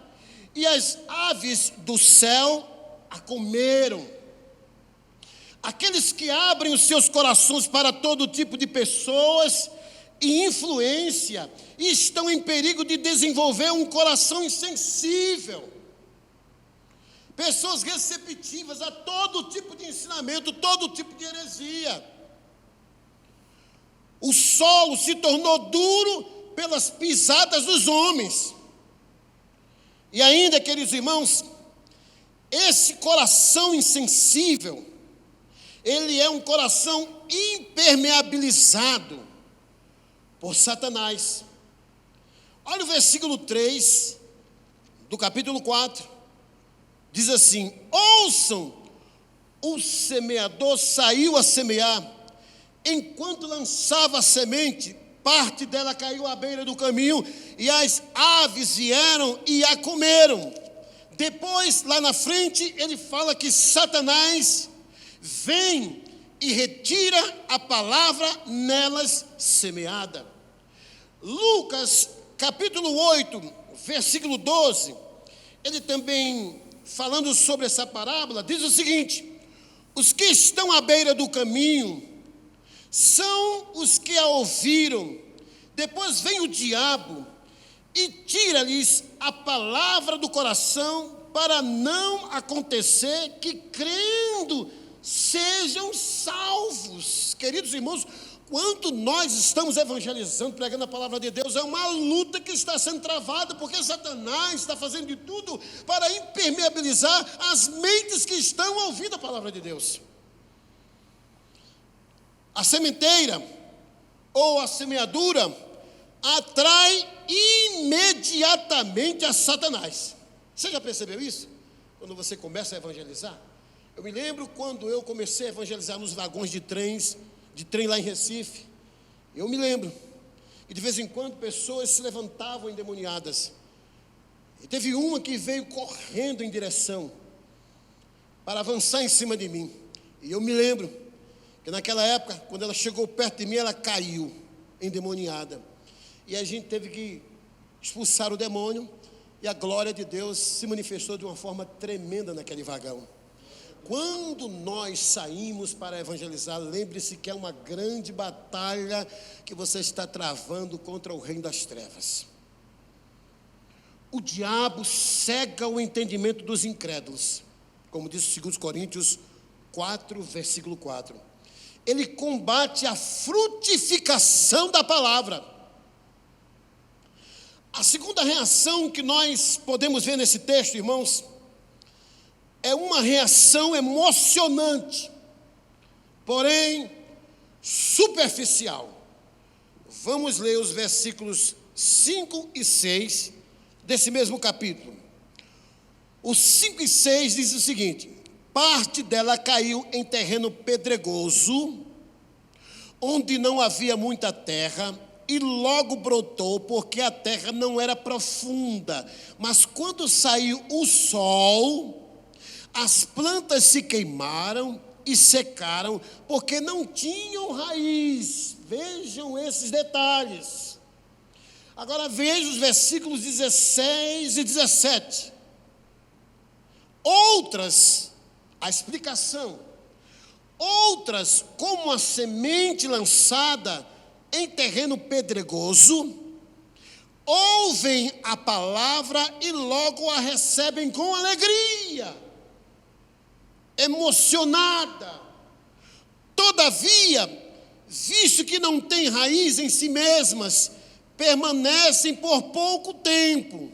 e as aves do céu a comeram. Aqueles que abrem os seus corações para todo tipo de pessoas e influência, estão em perigo de desenvolver um coração insensível. Pessoas receptivas a todo tipo de ensinamento, todo tipo de heresia. O solo se tornou duro pelas pisadas dos homens. E ainda, queridos irmãos, esse coração insensível, ele é um coração impermeabilizado por Satanás. Olha o versículo 3 do capítulo 4. Diz assim: ouçam, o semeador saiu a semear. Enquanto lançava a semente, parte dela caiu à beira do caminho, e as aves vieram e a comeram. Depois, lá na frente, ele fala que Satanás vem e retira a palavra nelas semeada. Lucas, capítulo 8, versículo 12, ele também, falando sobre essa parábola, diz o seguinte: os que estão à beira do caminho são os que a ouviram. Depois vem o diabo e tira-lhes a palavra do coração, para não acontecer que, crendo, sejam salvos. Queridos irmãos, quanto nós estamos evangelizando, pregando a palavra de Deus, é uma luta que está sendo travada, porque Satanás está fazendo de tudo para impermeabilizar as mentes que estão ouvindo a palavra de Deus. A sementeira ou a semeadura atrai imediatamente a Satanás. Você já percebeu isso? Quando você começa a evangelizar? Eu me lembro quando eu comecei a evangelizar nos vagões de trem lá em Recife. Eu me lembro. E de vez em quando pessoas se levantavam endemoniadas. E teve uma que veio correndo em direção para avançar em cima de mim. E eu me lembro que naquela época, quando ela chegou perto de mim, ela caiu endemoniada. E a gente teve que expulsar o demônio, e a glória de Deus se manifestou de uma forma tremenda naquele vagão. Quando nós saímos para evangelizar, lembre-se que é uma grande batalha que você está travando contra o reino das trevas. O diabo cega o entendimento dos incrédulos, como diz 2 Coríntios 4, versículo 4. Ele combate a frutificação da palavra. A segunda reação que nós podemos ver nesse texto, irmãos, é uma reação emocionante, porém superficial. Vamos ler os versículos 5 e 6 desse mesmo capítulo. Os 5 e 6 diz o seguinte: parte dela caiu em terreno pedregoso, onde não havia muita terra, e logo brotou, porque a terra não era profunda. Mas quando saiu o sol, as plantas se queimaram e secaram, porque não tinham raiz. Vejam esses detalhes. Agora veja os versículos 16 e 17. Outras, a explicação. Outras, como a semente lançada em terreno pedregoso, ouvem a palavra e logo a recebem com alegria, emocionada. Todavia, visto que não têm raiz em si mesmas, permanecem por pouco tempo.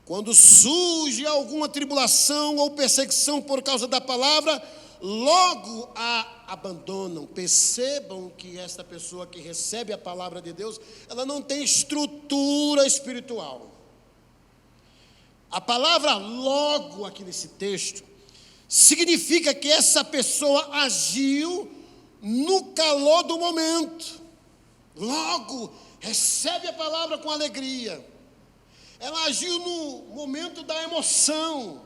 Quando surge alguma tribulação ou perseguição por causa da palavra, logo a abandonam. Percebam que esta pessoa que recebe a palavra de Deus, ela não tem estrutura espiritual. A palavra logo aqui nesse texto significa que essa pessoa agiu no calor do momento. Logo recebe a palavra com alegria. Ela agiu no momento da emoção.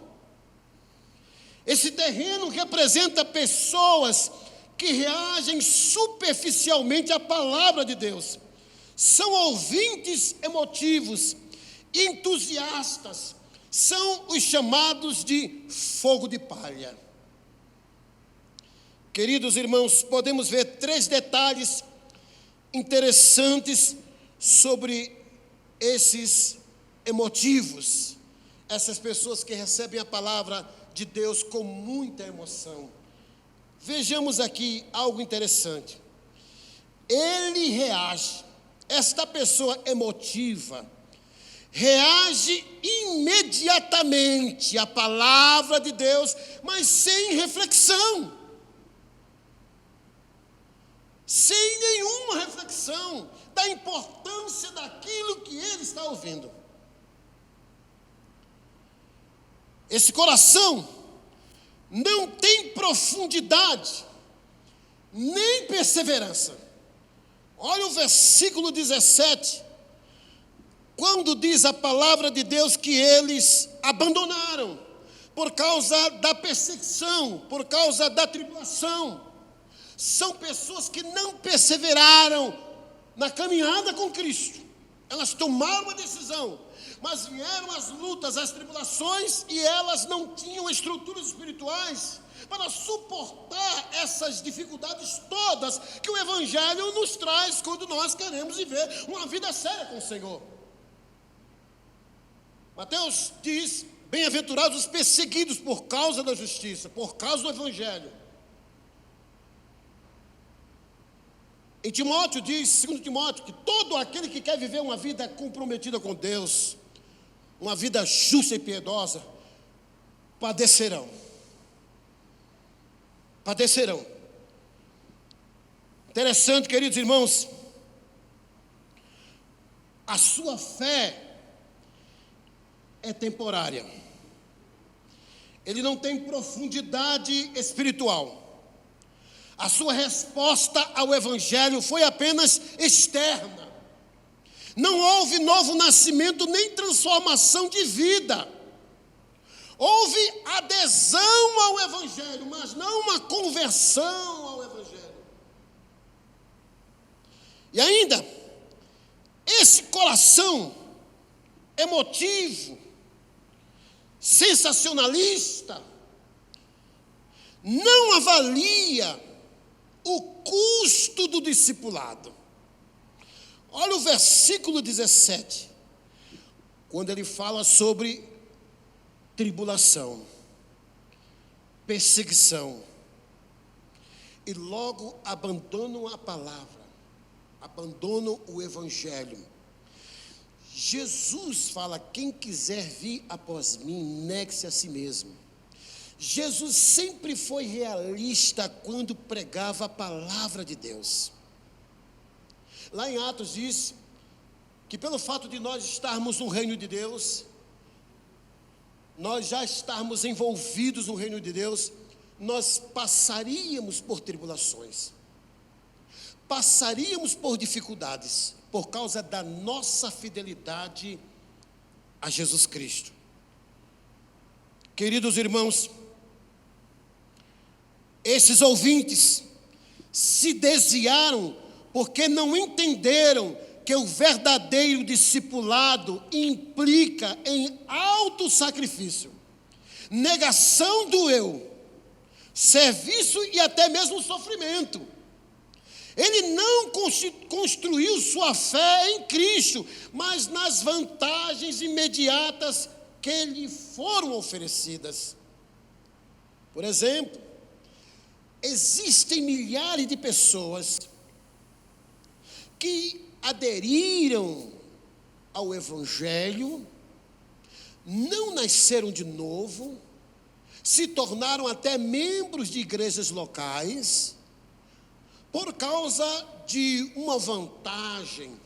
Esse terreno representa pessoas que reagem superficialmente à palavra de Deus. São ouvintes emotivos, entusiastas, são os chamados de fogo de palha. Queridos irmãos, podemos ver 3 detalhes interessantes sobre esses emotivos, essas pessoas que recebem a palavra de Deus com muita emoção. Vejamos aqui algo interessante. Ele reage, esta pessoa emotiva, reage imediatamente à palavra de Deus, mas sem reflexão. Sem nenhuma reflexão da importância daquilo que ele está ouvindo. Esse coração não tem profundidade, nem perseverança. Olha o versículo 17, quando diz a palavra de Deus que eles abandonaram, por causa da perseguição, por causa da tribulação. São pessoas que não perseveraram na caminhada com Cristo. Elas tomaram uma decisão, mas vieram as lutas, as tribulações, e elas não tinham estruturas espirituais para suportar essas dificuldades todas que o Evangelho nos traz quando nós queremos viver uma vida séria com o Senhor. Mateus diz: bem-aventurados os perseguidos por causa da justiça, por causa do Evangelho. Em Timóteo diz, 2 Timóteo, que todo aquele que quer viver uma vida comprometida com Deus, uma vida justa e piedosa, padecerão. Padecerão. Interessante, queridos irmãos, a sua fé é temporária. Ele não tem profundidade espiritual. A sua resposta ao Evangelho foi apenas externa. Não houve novo nascimento nem transformação de vida. Houve adesão ao Evangelho, mas não uma conversão ao Evangelho. E ainda, esse coração emotivo, sensacionalista, não avalia o custo do discipulado. Olha o versículo 17, quando ele fala sobre tribulação, perseguição, e logo abandonam a palavra, abandonam o Evangelho. Jesus fala: quem quiser vir após mim, negue-se a si mesmo. Jesus sempre foi realista quando pregava a palavra de Deus. Lá em Atos diz que pelo fato de nós estarmos no reino de Deus, nós já estarmos envolvidos no reino de Deus, nós passaríamos por tribulações, passaríamos por dificuldades, por causa da nossa fidelidade a Jesus Cristo. Queridos irmãos, esses ouvintes se desviaram porque não entenderam que o verdadeiro discipulado implica em alto sacrifício, negação do eu, serviço e até mesmo sofrimento. Ele não construiu sua fé em Cristo, mas nas vantagens imediatas que lhe foram oferecidas. Por exemplo, existem milhares de pessoas que aderiram ao Evangelho, não nasceram de novo, se tornaram até membros de igrejas locais, por causa de uma vantagem,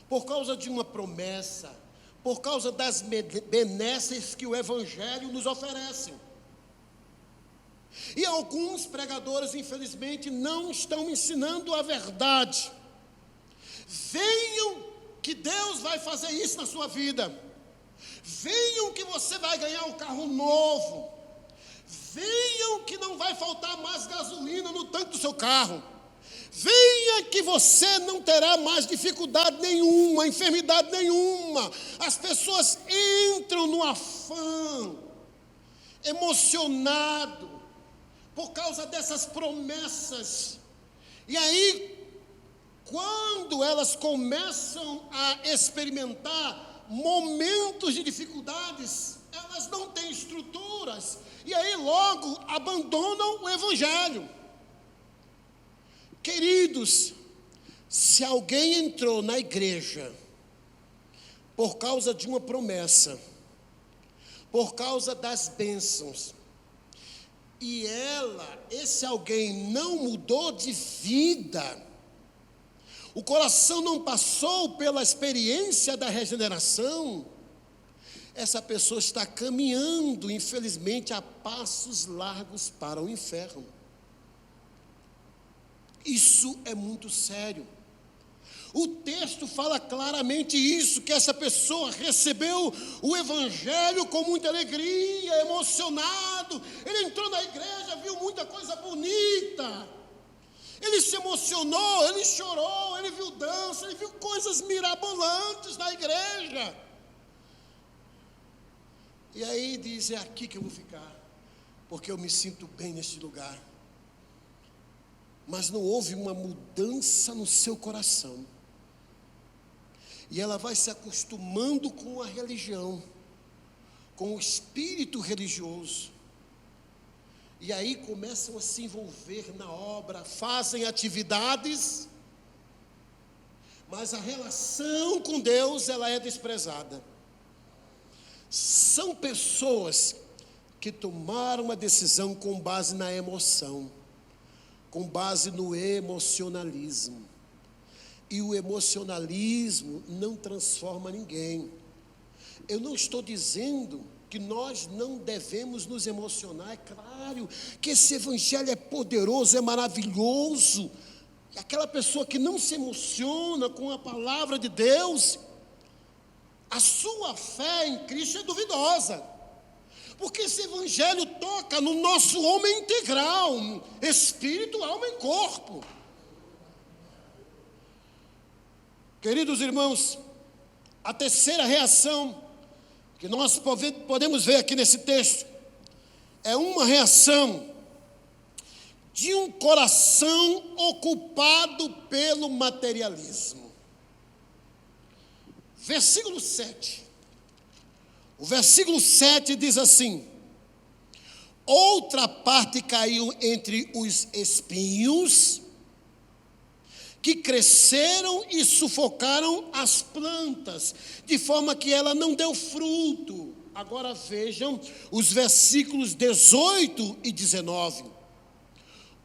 por causa de uma promessa, por causa das benesses que o Evangelho nos oferece. E alguns pregadores, infelizmente, não estão ensinando a verdade. Venham que Deus vai fazer isso na sua vida. Venham que você vai ganhar um carro novo. Venham que não vai faltar mais gasolina no tanque do seu carro. Venha que você não terá mais dificuldade nenhuma, enfermidade nenhuma. As pessoas entram no afã, emocionado, por causa dessas promessas. E aí, quando elas começam a experimentar momentos de dificuldades, elas não têm estruturas, e aí logo abandonam o Evangelho. Queridos, se alguém entrou na igreja por causa de uma promessa, por causa das bênçãos, e esse alguém não mudou de vida, o coração não passou pela experiência da regeneração, essa pessoa está caminhando, infelizmente, a passos largos para o inferno. Isso é muito sério. O texto fala claramente isso, que essa pessoa recebeu o Evangelho com muita alegria, emocionado. Ele entrou na igreja, viu muita coisa bonita. Ele se emocionou, ele chorou, ele viu dança, ele viu coisas mirabolantes na igreja. E aí diz, é aqui que eu vou ficar, porque eu me sinto bem neste lugar. Mas não houve uma mudança no seu coração. E ela vai se acostumando com a religião, com o espírito religioso. E aí começam a se envolver na obra, fazem atividades, mas a relação com Deus, ela é desprezada. São pessoas que tomaram uma decisão com base na emoção, com base no emocionalismo. E o emocionalismo não transforma ninguém. Eu não estou dizendo que nós não devemos nos emocionar. É claro que esse evangelho é poderoso, é maravilhoso. E aquela pessoa que não se emociona com a palavra de Deus, a sua fé em Cristo é duvidosa. Porque esse evangelho toca no nosso homem integral, espírito, alma e corpo. Queridos irmãos, a terceira reação que nós podemos ver aqui nesse texto é uma reação de um coração ocupado pelo materialismo. Versículo 7. O versículo 7 diz assim: outra parte caiu entre os espinhos, que cresceram e sufocaram as plantas, de forma que ela não deu fruto. Agora vejam os versículos 18 e 19.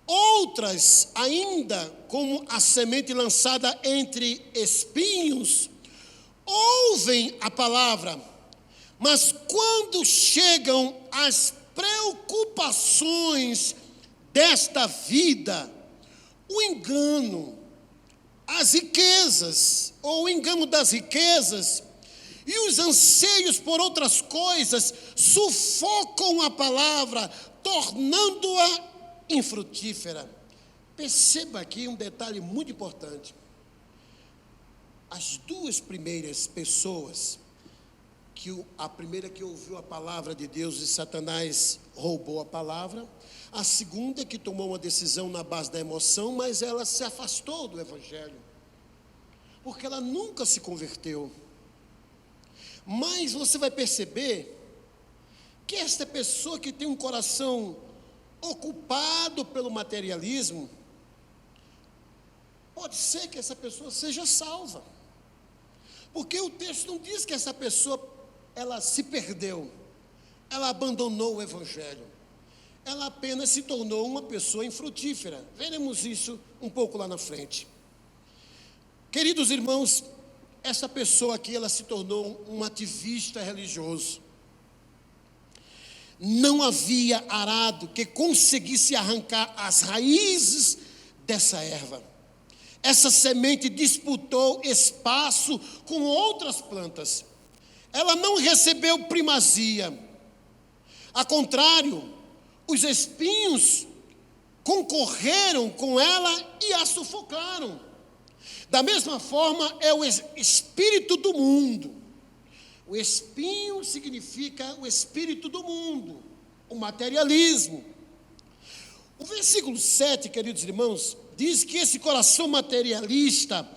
Outras ainda, como a semente lançada entre espinhos, ouvem a palavra, mas quando chegam as preocupações desta vida, o engano, as riquezas, ou o engano das riquezas, e os anseios por outras coisas, sufocam a palavra, tornando-a infrutífera. Perceba aqui um detalhe muito importante. As duas primeiras pessoas, a primeira que ouviu a palavra de Deus e Satanás roubou a palavra, a segunda que tomou uma decisão na base da emoção, mas ela se afastou do Evangelho, porque ela nunca se converteu. Mas você vai perceber que esta pessoa que tem um coração ocupado pelo materialismo, pode ser que essa pessoa seja salva, porque o texto não diz que essa pessoa ela se perdeu, ela abandonou o Evangelho, ela apenas se tornou uma pessoa infrutífera. Veremos isso um pouco lá na frente. Queridos irmãos, essa pessoa aqui, ela se tornou um ativista religioso. Não havia arado que conseguisse arrancar as raízes dessa erva. Essa semente disputou espaço com outras plantas. Ela não recebeu primazia. Ao contrário, os espinhos concorreram com ela e a sufocaram. Da mesma forma, é o espírito do mundo. O espinho significa o espírito do mundo, o materialismo. O versículo 7, queridos irmãos, diz que esse coração materialista,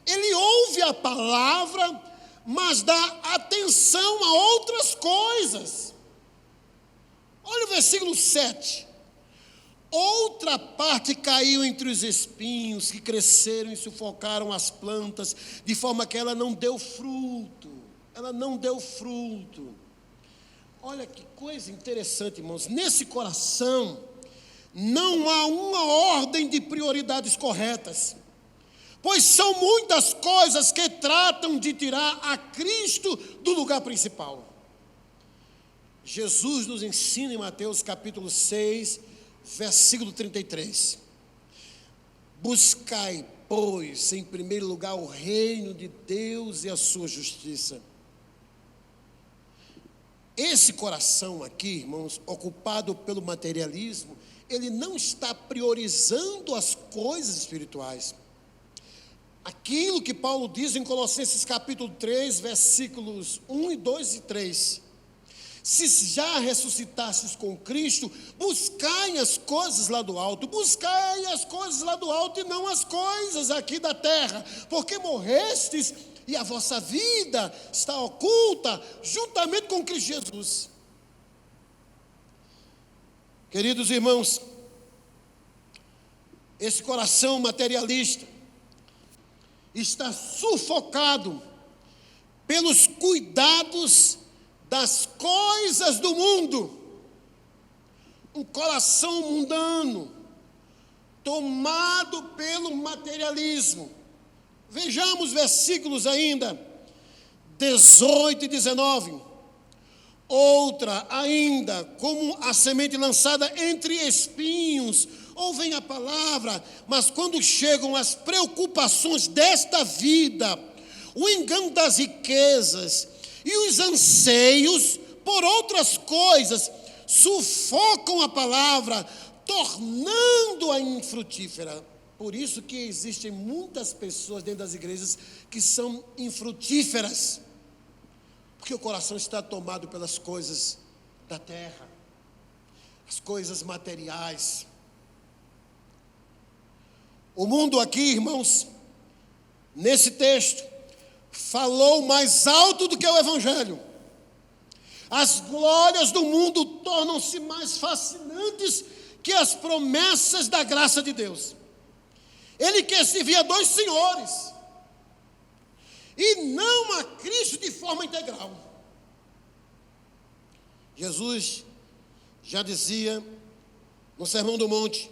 ele ouve a palavra, mas dá atenção a outras coisas. Olha o versículo 7. Outra parte caiu entre os espinhos que cresceram e sufocaram as plantas, de forma que ela não deu fruto. Ela não deu fruto. Olha que coisa interessante, irmãos. Nesse coração não há uma ordem de prioridades corretas, pois são muitas coisas que tratam de tirar a Cristo do lugar principal. Jesus nos ensina em Mateus capítulo 6, versículo 33. Buscai, pois, em primeiro lugar o reino de Deus e a sua justiça. Esse coração aqui, irmãos, ocupado pelo materialismo, ele não está priorizando as coisas espirituais. Aquilo que Paulo diz em Colossenses capítulo 3, versículos 1, 2 e 3. Se já ressuscitastes com Cristo, buscai as coisas lá do alto, buscai as coisas lá do alto e não as coisas aqui da terra, porque morrestes e a vossa vida está oculta juntamente com Cristo Jesus. Queridos irmãos, esse coração materialista está sufocado pelos cuidados das coisas do mundo. Um coração mundano, tomado pelo materialismo. Vejamos versículos ainda, 18 e 19. Outra ainda, como a semente lançada entre espinhos, ouvem a palavra, mas quando chegam as preocupações desta vida, o engano das riquezas e os anseios por outras coisas, sufocam a palavra, tornando-a infrutífera. Por isso que existem muitas pessoas dentro das igrejas que são infrutíferas, porque o coração está tomado pelas coisas da terra, as coisas materiais. O mundo aqui, irmãos, nesse texto, falou mais alto do que o Evangelho. As glórias do mundo tornam-se mais fascinantes que as promessas da graça de Deus. Ele quer servir a dois senhores, e não a Cristo de forma integral. Jesus já dizia no Sermão do Monte: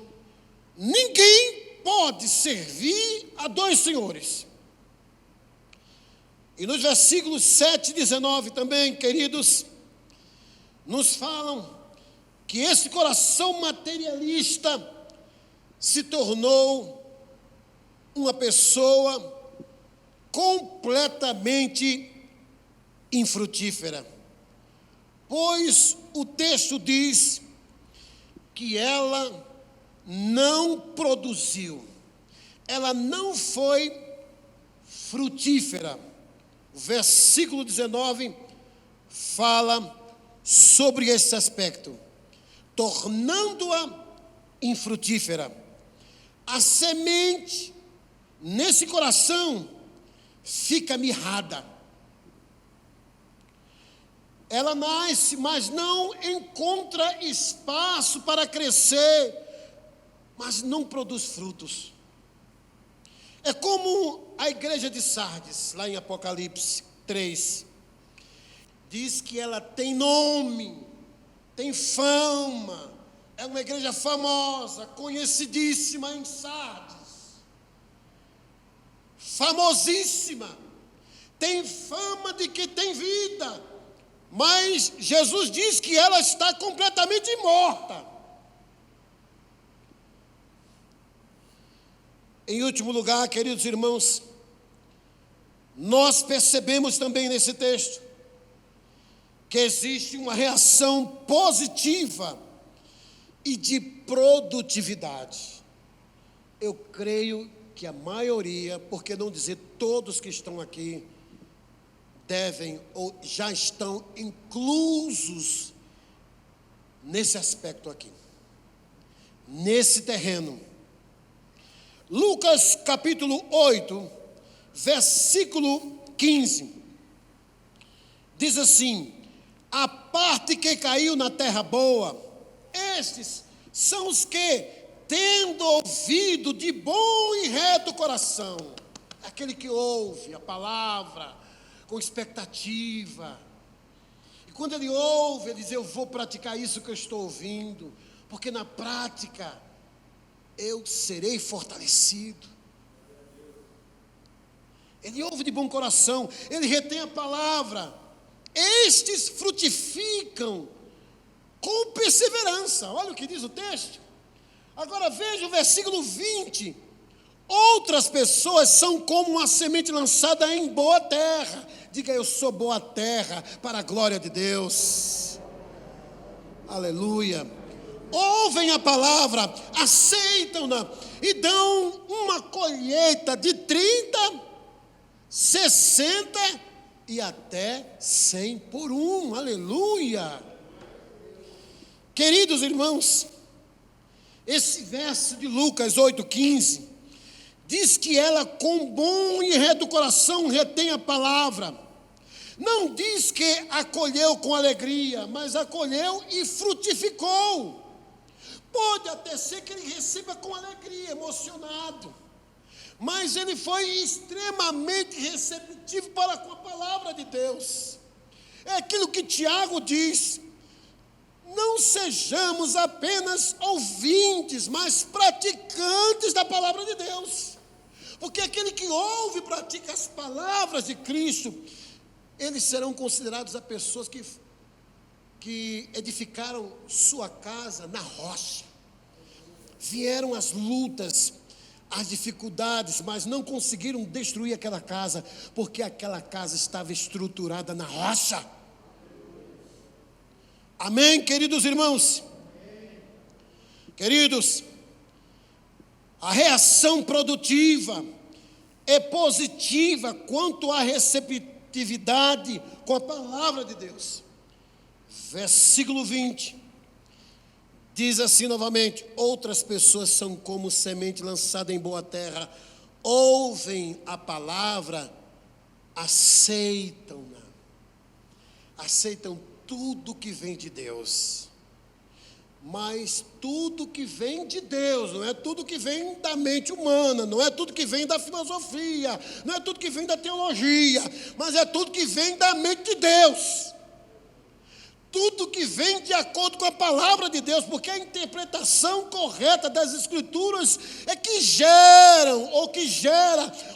ninguém pode servir a dois senhores. E nos versículos 7 e 19 também, queridos, nos falam que esse coração materialista se tornou uma pessoa completamente infrutífera, pois o texto diz que ela não produziu, ela não foi frutífera. O versículo 19 fala sobre esse aspecto, tornando-a infrutífera. A semente nesse coração fica mirrada. Ela nasce, mas não encontra espaço para crescer, mas não produz frutos. É como a igreja de Sardes, lá em Apocalipse 3, diz que ela tem nome, tem fama, é uma igreja famosa, conhecidíssima em Sardes, famosíssima, tem fama de que tem vida, mas Jesus diz que ela está completamente morta. Em último lugar, queridos irmãos, nós percebemos também nesse texto que existe uma reação positiva e de produtividade. Eu creio que a maioria, por que não dizer todos que estão aqui, devem ou já estão inclusos nesse aspecto aqui, nesse terreno. Lucas capítulo 8, versículo 15, diz assim: a parte que caiu na terra boa, estes são os que, tendo ouvido de bom e reto coração, aquele que ouve a palavra com expectativa, e quando ele ouve, ele diz: eu vou praticar isso que eu estou ouvindo, porque na prática eu serei fortalecido. Ele ouve de bom coração, ele retém a palavra. Estes frutificam com perseverança. Olha o que diz o texto. Agora veja o versículo 20. Outras pessoas são como uma semente lançada em boa terra. Diga: eu sou boa terra para a glória de Deus. Aleluia. Ouvem a palavra, aceitam-na e dão uma colheita de 30, 60 e até 100 por um. Aleluia. Queridos irmãos, esse verso de Lucas 8,15 diz que ela com bom e reto coração retém a palavra. Não diz que acolheu com alegria, mas acolheu e frutificou. Pode até ser que ele receba com alegria, emocionado, mas ele foi extremamente receptivo para com a palavra de Deus. É aquilo que Tiago diz: não sejamos apenas ouvintes, mas praticantes da palavra de Deus. Porque aquele que ouve e pratica as palavras de Cristo, eles serão considerados as pessoas que edificaram sua casa na rocha. Vieram as lutas, as dificuldades, mas não conseguiram destruir aquela casa, porque aquela casa estava estruturada na rocha. Amém, queridos irmãos? Queridos, a reação produtiva é positiva quanto à receptividade com a palavra de Deus. Versículo 20, diz assim novamente: outras pessoas são como semente lançada em boa terra, ouvem a palavra, aceitam-na, aceitam tudo que vem de Deus. Mas tudo que vem de Deus, não é tudo que vem da mente humana, não é tudo que vem da filosofia, não é tudo que vem da teologia, mas é tudo que vem da mente de Deus. tudo que vem de acordo com a palavra de Deus, porque a interpretação correta das Escrituras é que gera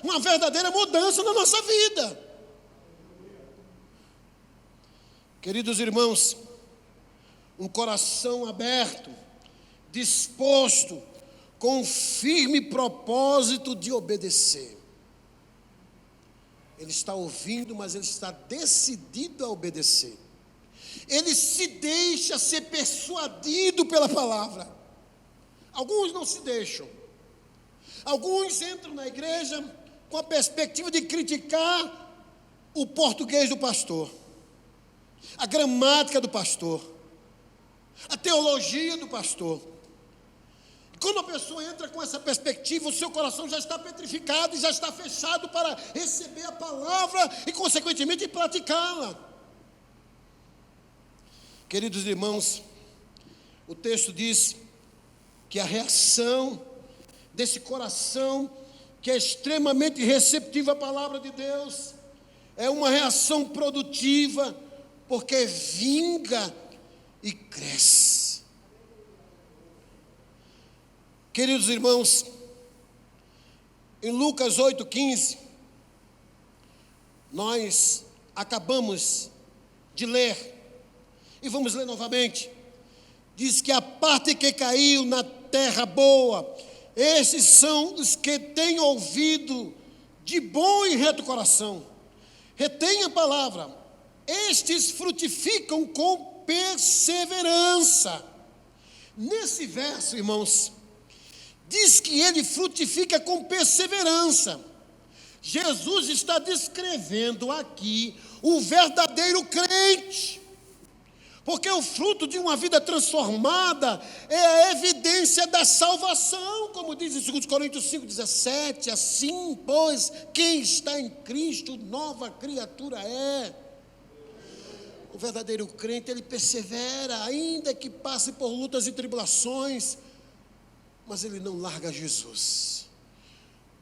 uma verdadeira mudança na nossa vida. Queridos irmãos, um coração aberto, disposto, com um firme propósito de obedecer. Ele está ouvindo, mas ele está decidido a obedecer. Ele se deixa ser persuadido pela palavra. Alguns não se deixam. Alguns entram na igreja com a perspectiva de criticar o português do pastor, a gramática do pastor, a teologia do pastor. Quando a pessoa entra com essa perspectiva, o seu coração já está petrificado e já está fechado para receber a palavra e, consequentemente, praticá-la. Queridos irmãos, o texto diz que a reação desse coração, que é extremamente receptivo à palavra de Deus, é uma reação produtiva, porque vinga e cresce. Queridos irmãos, em Lucas 8,15, nós acabamos de ler, e vamos ler novamente. Diz que a parte que caiu na terra boa, esses são os que têm ouvido de bom e reto coração, retém a palavra, estes frutificam com perseverança. Nesse verso, irmãos, diz que ele frutifica com perseverança. Jesus está descrevendo aqui o verdadeiro crente, porque o fruto de uma vida transformada é a evidência da salvação, como diz em 2 Coríntios 5,17, assim, pois, quem está em Cristo, nova criatura é. O verdadeiro crente, ele persevera, ainda que passe por lutas e tribulações, mas ele não larga Jesus,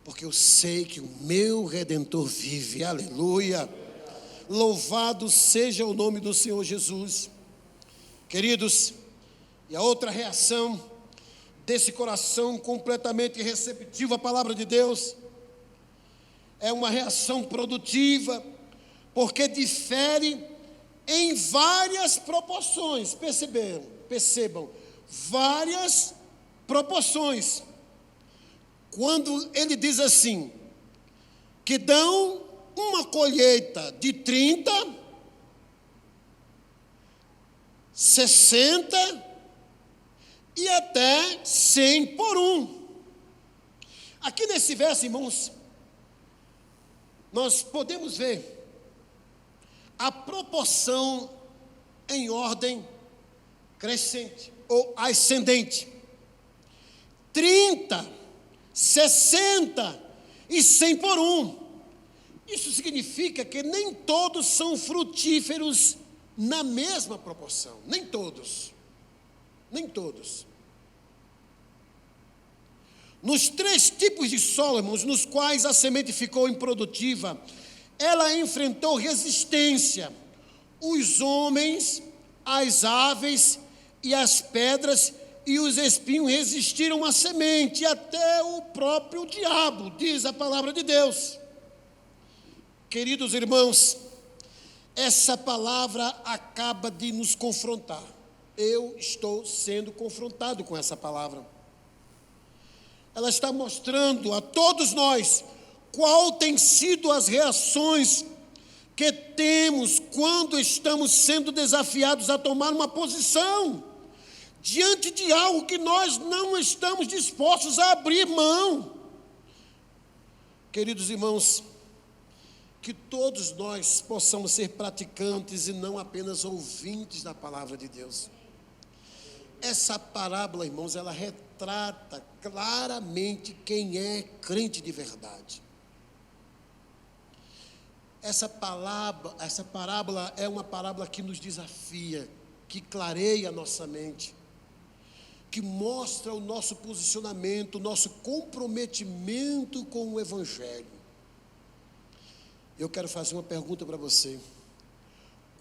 porque eu sei que o meu Redentor vive, aleluia, louvado seja o nome do Senhor Jesus. Queridos, e a outra reação desse coração completamente receptivo à palavra de Deus, é uma reação produtiva, porque difere em várias proporções, percebam, várias proporções. Quando ele diz assim, que dão uma colheita de 30, 60 e até 100 por um. Aqui nesse verso, irmãos, nós podemos ver a proporção em ordem crescente ou ascendente. 30, 60 e 100 por um. Isso significa que nem todos são frutíferos na mesma proporção. Nem todos. Nem todos. Nos 3 tipos de solo, irmãos, nos quais a semente ficou improdutiva, ela enfrentou resistência. Os homens, as aves e as pedras e os espinhos resistiram à semente, até o próprio diabo, diz a palavra de Deus. Queridos irmãos, essa palavra acaba de nos confrontar. Eu estou sendo confrontado com essa palavra. Ela está mostrando a todos nós qual tem sido as reações que temos quando estamos sendo desafiados a tomar uma posição diante de algo que nós não estamos dispostos a abrir mão. Queridos irmãos, que todos nós possamos ser praticantes e não apenas ouvintes da palavra de Deus. Essa parábola, irmãos, ela retrata claramente quem é crente de verdade. Essa parábola é uma parábola que nos desafia, que clareia a nossa mente, que mostra o nosso posicionamento, o nosso comprometimento com o Evangelho. Eu quero fazer uma pergunta para você.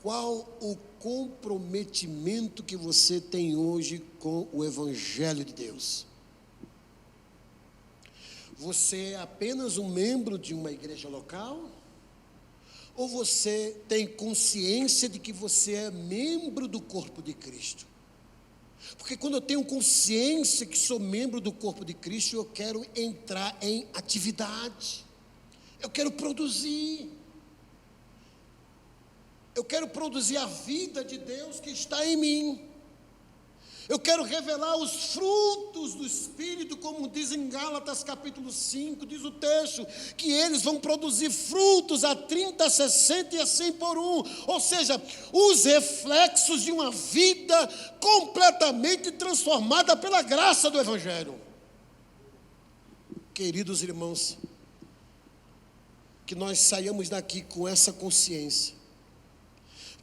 Qual o comprometimento que você tem hoje com o Evangelho de Deus? Você é apenas um membro de uma igreja local? Ou você tem consciência de que você é membro do corpo de Cristo? Porque quando eu tenho consciência que sou membro do corpo de Cristo, eu quero entrar em atividade. Eu quero produzir. Eu quero produzir a vida de Deus que está em mim. Eu quero revelar os frutos do Espírito, como diz em Gálatas capítulo 5, diz o texto, que eles vão produzir frutos a 30, a 60 e a 100 por um. Ou seja, os reflexos de uma vida completamente transformada pela graça do Evangelho. Queridos irmãos, que nós saiamos daqui com essa consciência,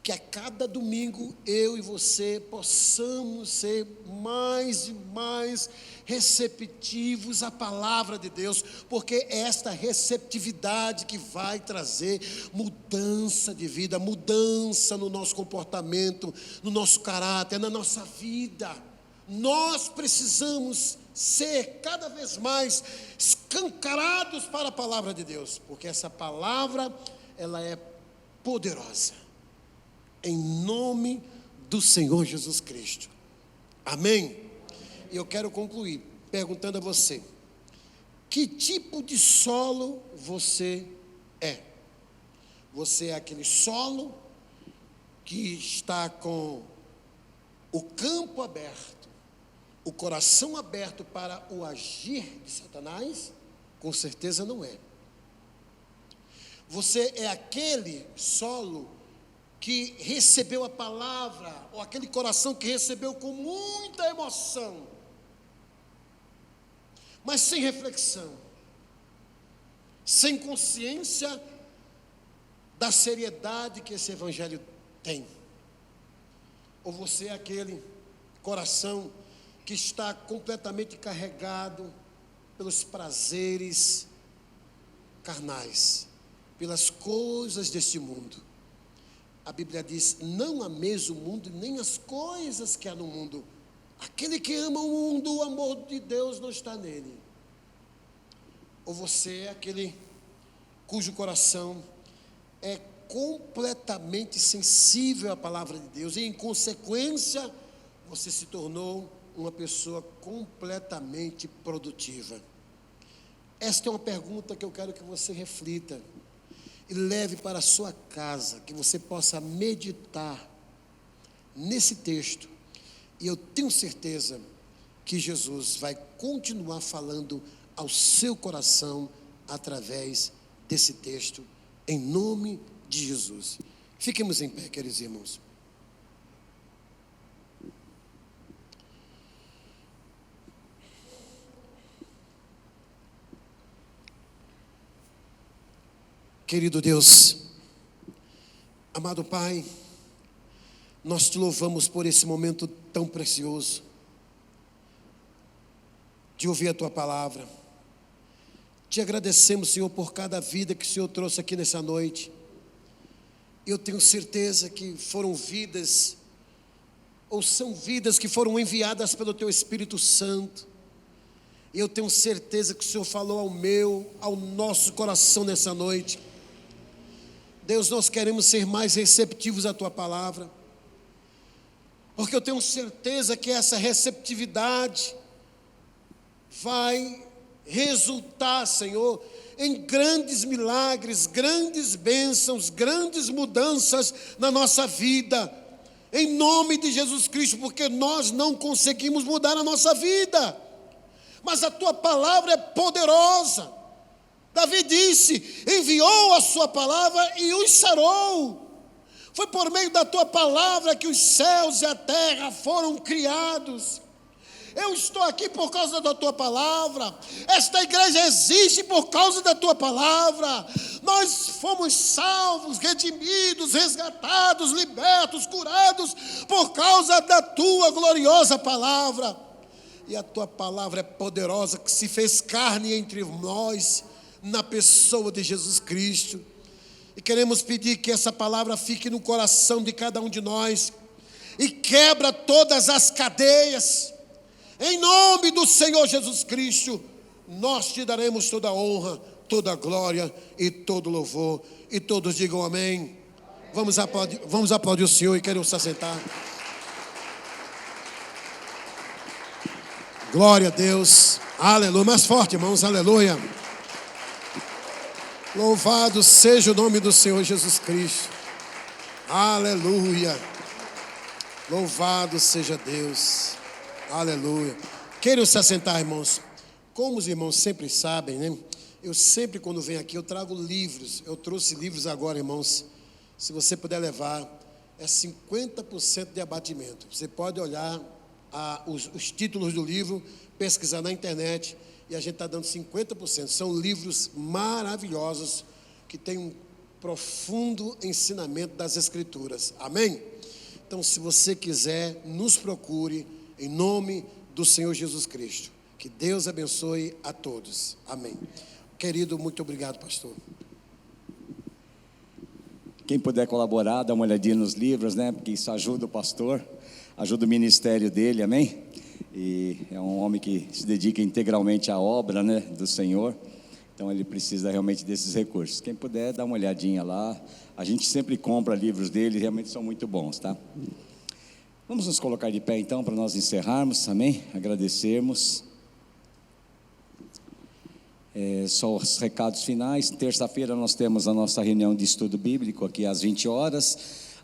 que a cada domingo eu e você possamos ser mais e mais receptivos à palavra de Deus, porque é esta receptividade que vai trazer mudança de vida, mudança no nosso comportamento, no nosso caráter, na nossa vida. Nós precisamos ser cada vez mais escancarados para a palavra de Deus, porque essa palavra, ela é poderosa. Em nome do Senhor Jesus Cristo. Amém? E eu quero concluir perguntando a você: que tipo de solo você é? Você é aquele solo que está com o campo aberto, o coração aberto para o agir de Satanás? Com certeza não é. Você é aquele solo que recebeu a palavra, ou aquele coração que recebeu com muita emoção, mas sem reflexão, sem consciência da seriedade que esse Evangelho tem? Ou você é aquele coração que está completamente carregado pelos prazeres carnais, pelas coisas deste mundo? A Bíblia diz: não ameis o mundo, nem as coisas que há no mundo. Aquele que ama o mundo, o amor de Deus não está nele. Ou você é aquele cujo coração é completamente sensível à palavra de Deus, e em consequência, você se tornou uma pessoa completamente produtiva? Esta é uma pergunta que eu quero que você reflita e leve para a sua casa, que você possa meditar nesse texto. E eu tenho certeza que Jesus vai continuar falando ao seu coração através desse texto, em nome de Jesus. Fiquemos em pé, queridos irmãos. Querido Deus, amado Pai, nós te louvamos por esse momento tão precioso de ouvir a Tua palavra. Te agradecemos, Senhor, por cada vida que o Senhor trouxe aqui nessa noite. Eu tenho certeza que foram vidas, ou são vidas que foram enviadas pelo Teu Espírito Santo. Eu tenho certeza que o Senhor falou ao nosso coração nessa noite. Deus, nós queremos ser mais receptivos à Tua palavra, porque eu tenho certeza que essa receptividade vai resultar, Senhor, em grandes milagres, grandes bênçãos, grandes mudanças na nossa vida, em nome de Jesus Cristo, porque nós não conseguimos mudar a nossa vida, mas a Tua palavra é poderosa. Davi disse: enviou a sua palavra e os sarou. Foi por meio da Tua palavra que os céus e a terra foram criados. Eu estou aqui por causa da Tua palavra. Esta igreja existe por causa da Tua palavra. Nós fomos salvos, redimidos, resgatados, libertos, curados por causa da Tua gloriosa palavra. E a Tua palavra é poderosa, que se fez carne entre nós, na pessoa de Jesus Cristo. E queremos pedir que essa palavra fique no coração de cada um de nós e quebra todas as cadeias. Em nome do Senhor Jesus Cristo, nós te daremos toda a honra, toda a glória e todo o louvor. E todos digam amém. Vamos aplaudir o Senhor e queremos se assentar. Glória a Deus. Aleluia. Mais forte, irmãos. Aleluia. Louvado seja o nome do Senhor Jesus Cristo. Aleluia. Louvado seja Deus. Aleluia. Queiram se assentar, irmãos. Como os irmãos sempre sabem, né? Eu sempre, quando venho aqui, eu trago livros. Eu trouxe livros agora, irmãos. Se você puder levar, é 50% de abatimento. Você pode olhar os títulos do livro, pesquisar na internet, e a gente está dando 50%. São livros maravilhosos, que têm um profundo ensinamento das Escrituras. Amém? Então, se você quiser, nos procure, em nome do Senhor Jesus Cristo. Que Deus abençoe a todos. Amém. Querido, muito obrigado, pastor. Quem puder colaborar, dá uma olhadinha nos livros, né? Porque isso ajuda o pastor, ajuda o ministério dele, amém? E é um homem que se dedica integralmente à obra, né, do Senhor. Então ele precisa realmente desses recursos. Quem puder, dá uma olhadinha lá. A gente sempre compra livros dele, realmente são muito bons, tá? Vamos nos colocar de pé então para nós encerrarmos, amém? Agradecermos. Só os recados finais. Terça-feira nós temos a nossa reunião de estudo bíblico aqui às 20 horas.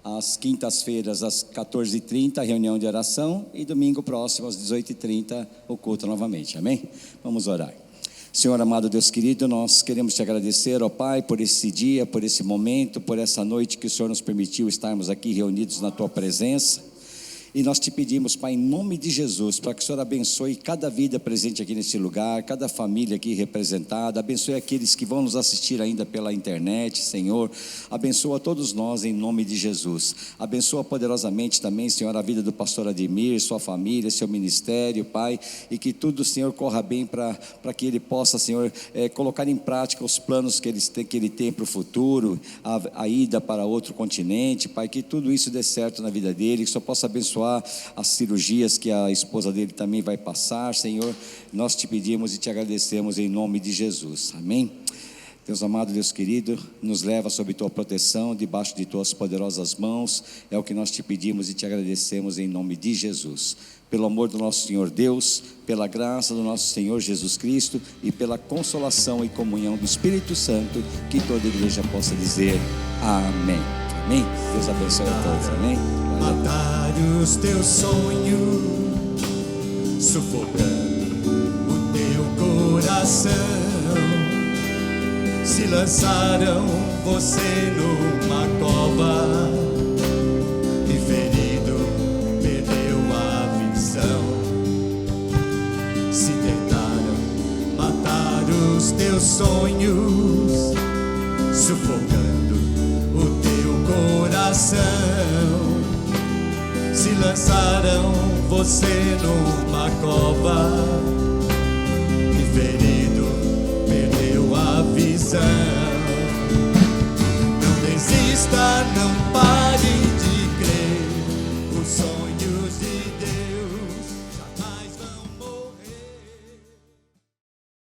Às quintas-feiras às 14h30 reunião de oração. E domingo próximo às 18h30 o culto novamente, amém? Vamos orar. Senhor amado Deus querido, nós queremos te agradecer, ó Pai, por esse dia, por esse momento, por essa noite que o Senhor nos permitiu estarmos aqui reunidos na tua presença. E nós te pedimos, Pai, em nome de Jesus, para que o Senhor abençoe cada vida presente aqui nesse lugar, cada família aqui representada, abençoe aqueles que vão nos assistir ainda pela internet, Senhor, abençoa todos nós em nome de Jesus, abençoa poderosamente também, Senhor, a vida do pastor Ademir, sua família, seu ministério, Pai, e que tudo, Senhor, corra bem para que ele possa, Senhor, colocar em prática os planos que ele tem para o futuro, a ida para outro continente, Pai, que tudo isso dê certo na vida dele, que o Senhor possa abençoar as cirurgias que a esposa dele também vai passar, Senhor, nós te pedimos e te agradecemos em nome de Jesus, amém? Deus amado, Deus querido, nos leva sob tua proteção, debaixo de tuas poderosas mãos, é o que nós te pedimos e te agradecemos em nome de Jesus, pelo amor do nosso Senhor Deus, pela graça do nosso Senhor Jesus Cristo e pela consolação e comunhão do Espírito Santo, que toda a igreja possa dizer amém. Amém? Deus abençoe a todos, amém? Matar os teus sonhos, sufocando o teu coração. Se lançaram você numa cova e ferido perdeu a visão. Se tentaram matar os teus sonhos, sufocando o teu coração. Se lançaram você numa cova